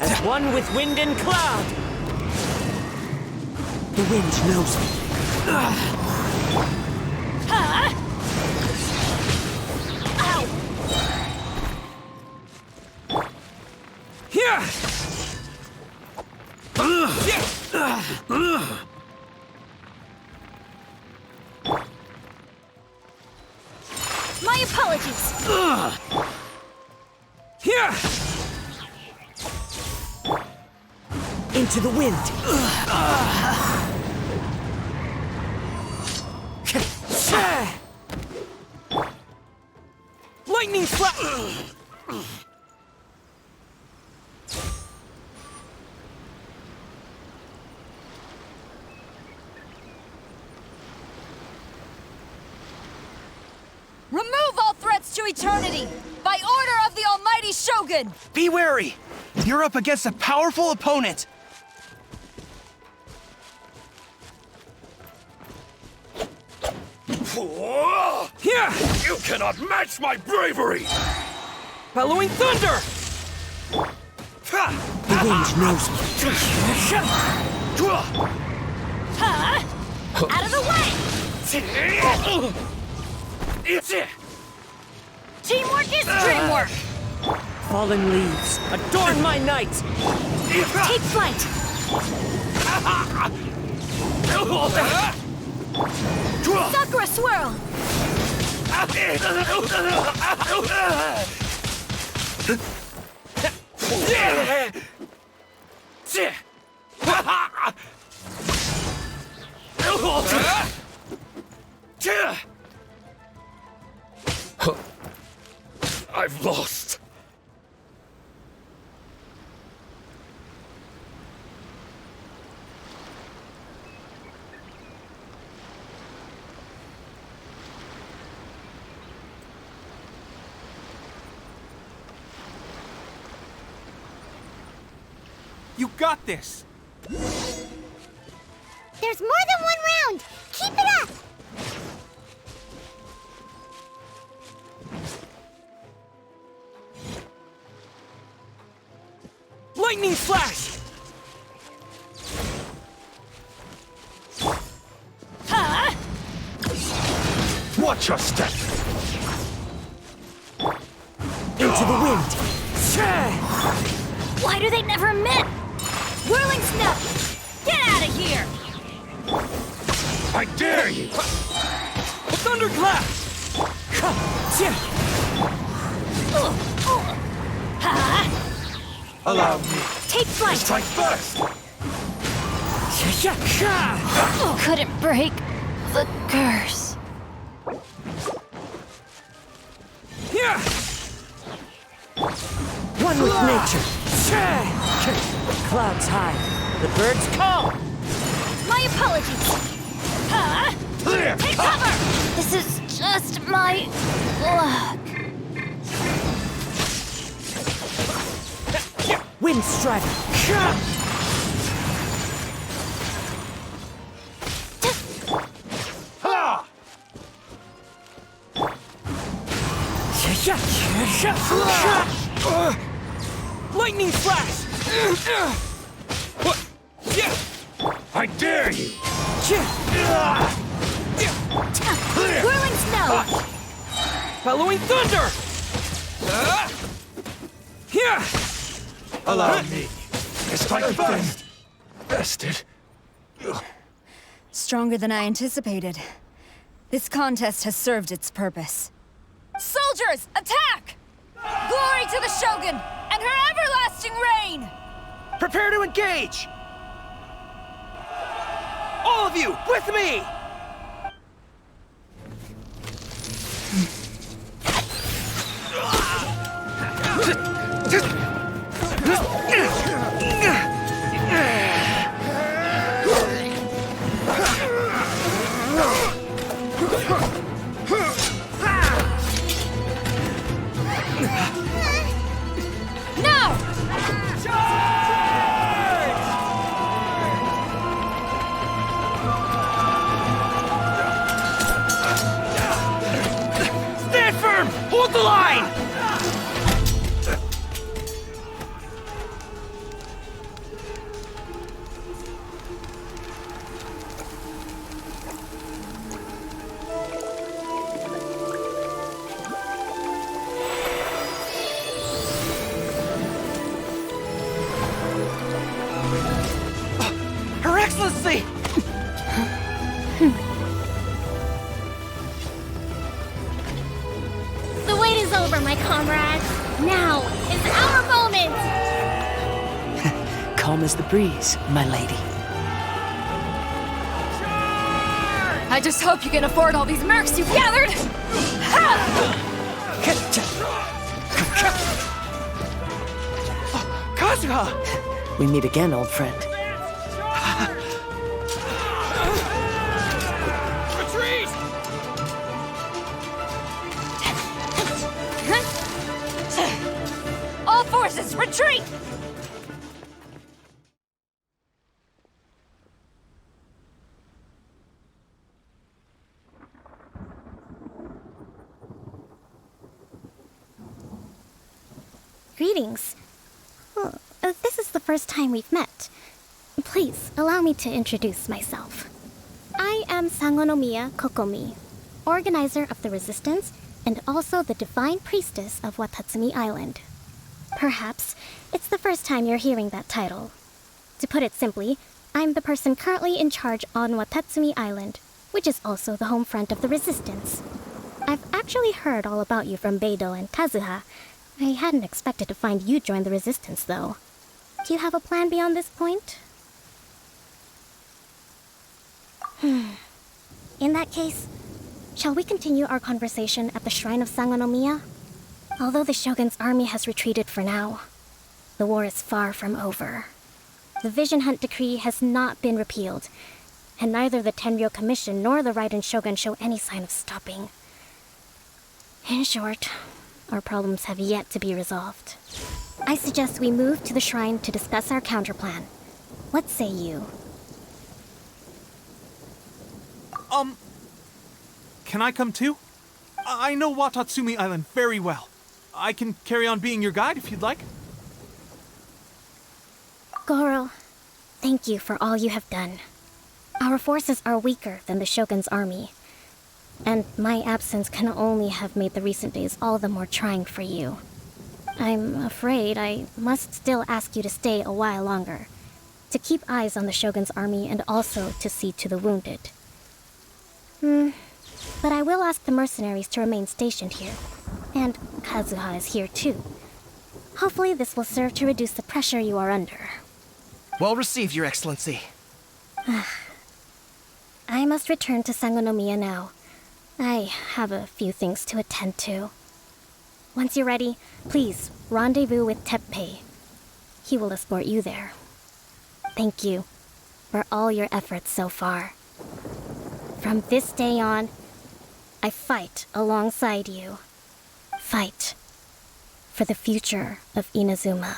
As one with wind and cloud. The wind knows me. Here! My apologies! Here! Into the wind. Lightning flash! Remove all threats to eternity! By order of the almighty Shogun! Be wary! You're up against a powerful opponent! Here! You cannot match my bravery! Bellowing thunder! The wind knows me. Out of the way! Teamwork is dreamwork! Fallen leaves, adorn my night! Take flight! Sakura swirl! I've lost. You got this! There's more than one round! Keep it up! Lightning flash! Huh? Watch your step! Into the wind! Why do they never miss? Whirling snow! Get out of here! I dare you! Thunderclap! Allow me. Take flight! Strike first! Couldn't break the curse. One with nature! Clouds high, the birds call! My apologies. Huh? Clear! Take cover! This is just my luck. Wind strider! Ha! Lightning flash! I dare you! Whirling snow! Bellowing thunder! Allow me. Strike first! Bested. Stronger than I anticipated. This contest has served its purpose. Soldiers, attack! Glory to the Shogun and her everlasting reign! Prepare to engage! All of you, with me! Stand firm! Hold the line! Her Excellency! The wait is over, my comrades. Now is our moment! Calm as the breeze, my lady. I just hope you can afford all these mercs you've gathered! Kazuha! We meet again, old friend. Retreat! All forces, retreat! Greetings. Well, this is the first time we've met. Please, allow me to introduce myself. I am Sangonomiya Kokomi, organizer of the Resistance and also the Divine Priestess of Watatsumi Island. Perhaps it's the first time you're hearing that title. To put it simply, I'm the person currently in charge on Watatsumi Island, which is also the home front of the Resistance. I've actually heard all about you from Beidou and Kazuha. I hadn't expected to find you join the Resistance, though. Do you have a plan beyond this point? In that case, shall we continue our conversation at the Shrine of Sangonomiya? Although the Shogun's army has retreated for now, the war is far from over. The Vision Hunt Decree has not been repealed, and neither the Tenryo Commission nor the Raiden Shogun show any sign of stopping. In short, our problems have yet to be resolved. I suggest we move to the shrine to discuss our counterplan. What say you? Can I come too? I know Watatsumi Island very well. I can carry on being your guide if you'd like. Goro, thank you for all you have done. Our forces are weaker than the Shogun's army, and my absence can only have made the recent days all the more trying for you. I'm afraid I must still ask you to stay a while longer, to keep eyes on the Shogun's army and also to see to the wounded. But I will ask the mercenaries to remain stationed here, and Kazuha is here too. Hopefully this will serve to reduce the pressure you are under. Well received, Your Excellency. I must return to Sangonomiya now. I have a few things to attend to. Once you're ready, please rendezvous with Teppei. He will escort you there. Thank you for all your efforts so far. From this day on, I fight alongside you. Fight for the future of Inazuma.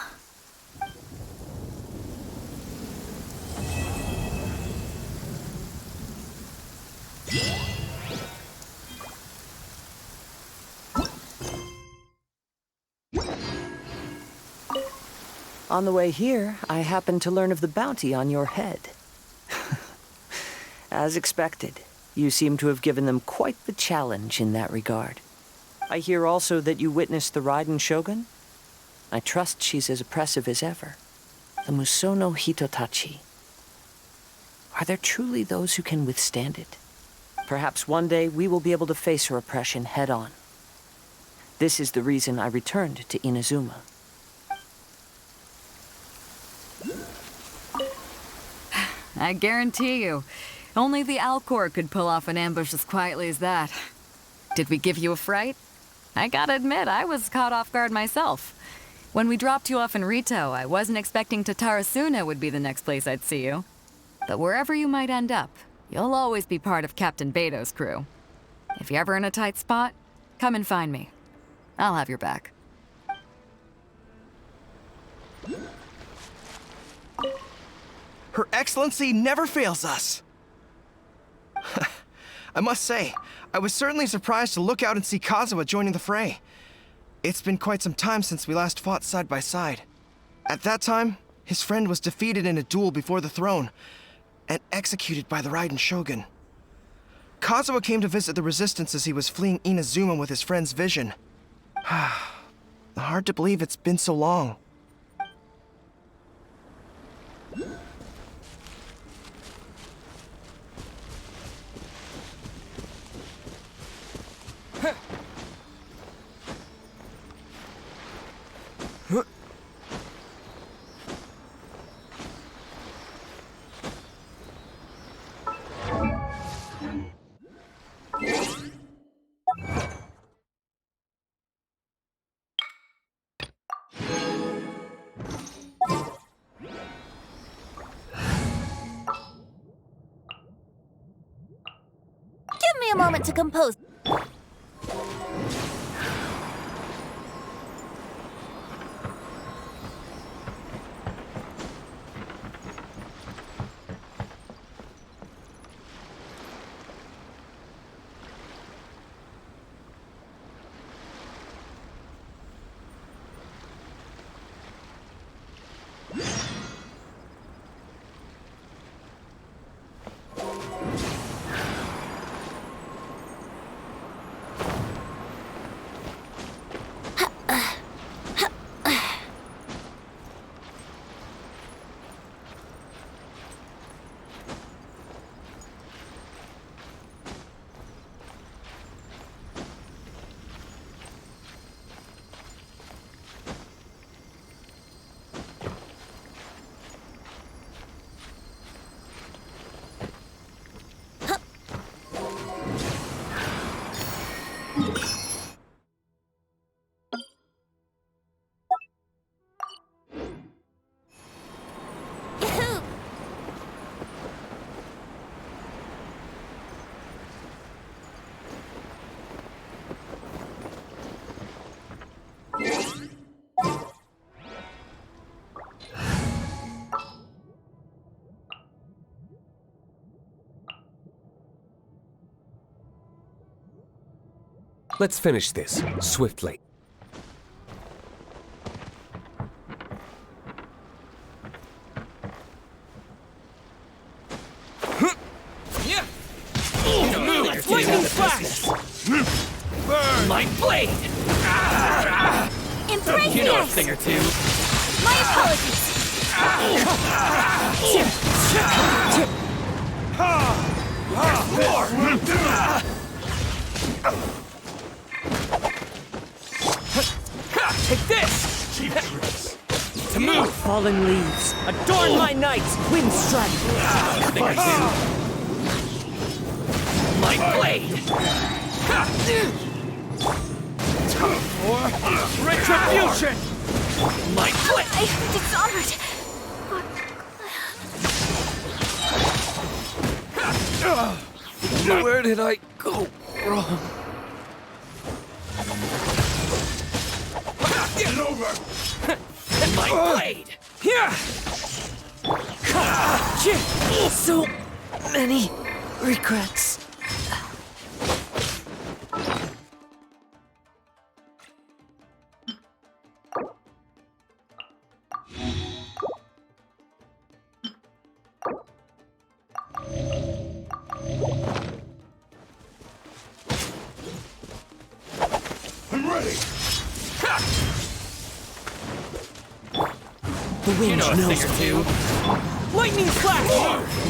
On the way here, I happened to learn of the bounty on your head. As expected, you seem to have given them quite the challenge in that regard. I hear also that you witnessed the Raiden Shogun. I trust she's as oppressive as ever. The Musono Hitotachi. Are there truly those who can withstand it? Perhaps one day we will be able to face her oppression head-on. This is the reason I returned to Inazuma. I guarantee you, only the Alcor could pull off an ambush as quietly as that. Did we give you a fright? I gotta admit, I was caught off guard myself. When we dropped you off in Rito, I wasn't expecting Tatarasuna would be the next place I'd see you. But wherever you might end up, you'll always be part of Captain Beto's crew. If you're ever in a tight spot, come and find me. I'll have your back. Her Excellency never fails us. I must say, I was certainly surprised to look out and see Kazuha joining the fray. It's been quite some time since we last fought side by side. At that time, his friend was defeated in a duel before the throne, and executed by the Raiden Shogun. Kazuha came to visit the resistance as he was fleeing Inazuma with his friend's vision. Hard to believe it's been so long. Give me a moment to compose. Let's finish this, swiftly. Lightning flash! My blade! Embrace You the know a ice! thing or two. My apologies! Take this! To move! Fallen leaves, adorn my night! Wind strike! Thing or two. My blade! Time for retribution! My blade! I dishonored. Where did I go wrong? Get over! My blade! Here! So many regrets. I'm ready! The wind You know a knows thing or two. Lightning flash!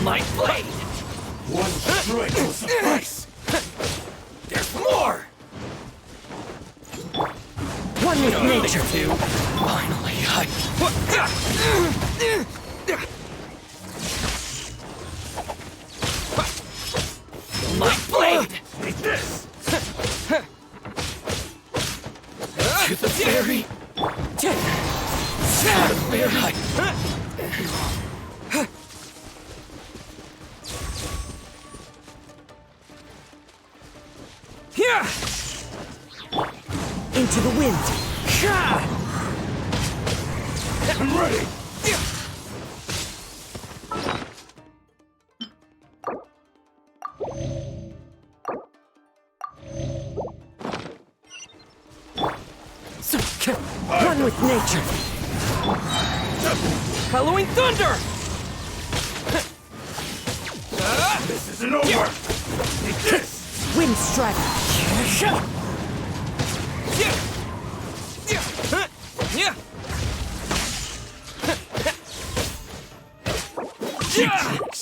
My blade! One strike will suffice! There's more! One with nature. Too. Finally, my blade! Take this! To the very... Here! Into the wind. I'm ready! One with nature. Halloween thunder! This isn't over! Take this! Wind strike. Cheeks!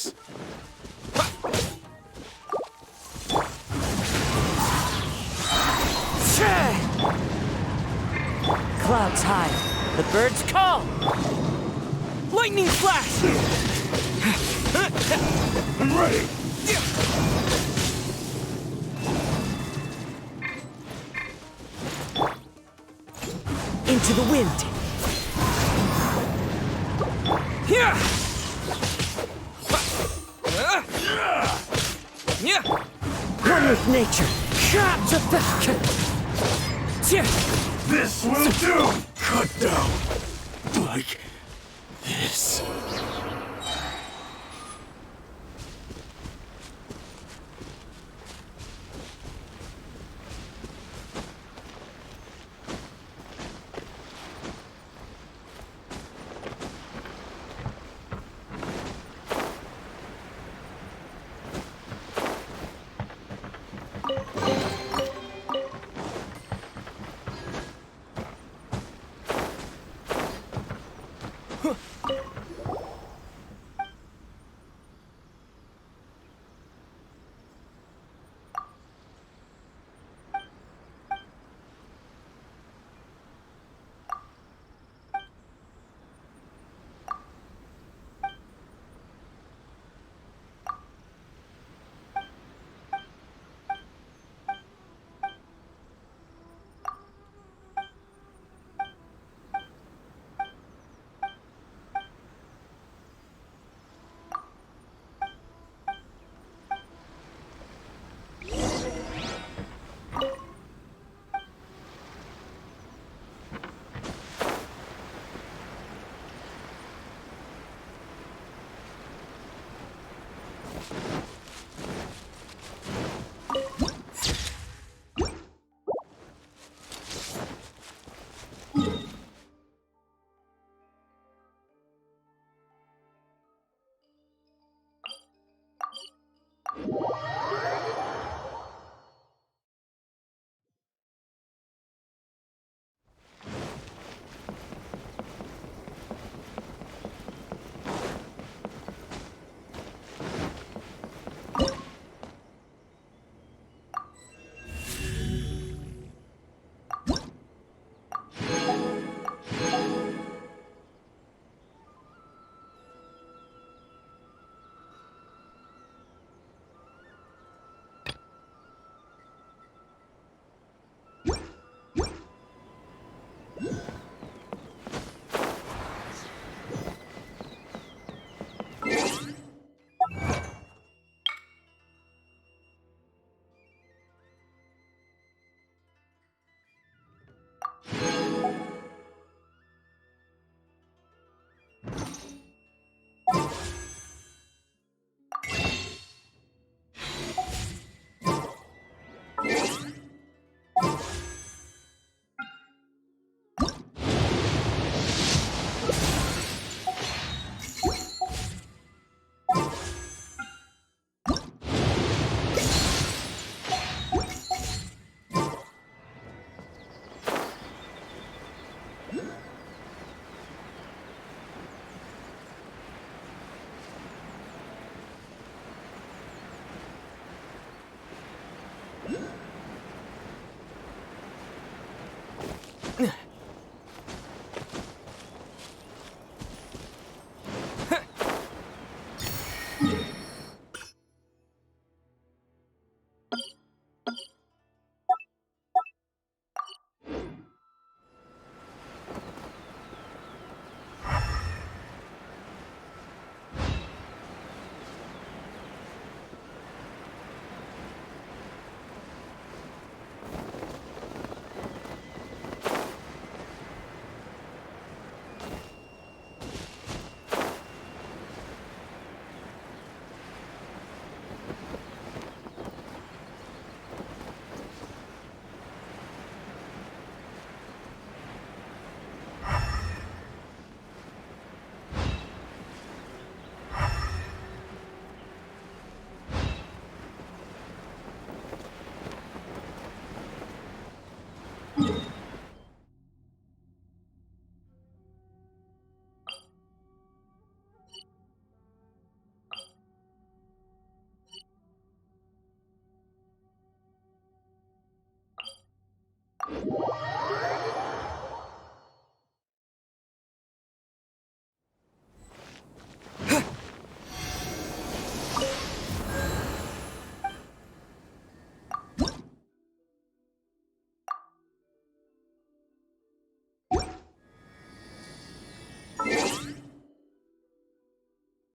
Clouds high. The birds call. Lightning flash! I'm ready! Into the wind. Here! One with nature. This will do! Cut down! Like this.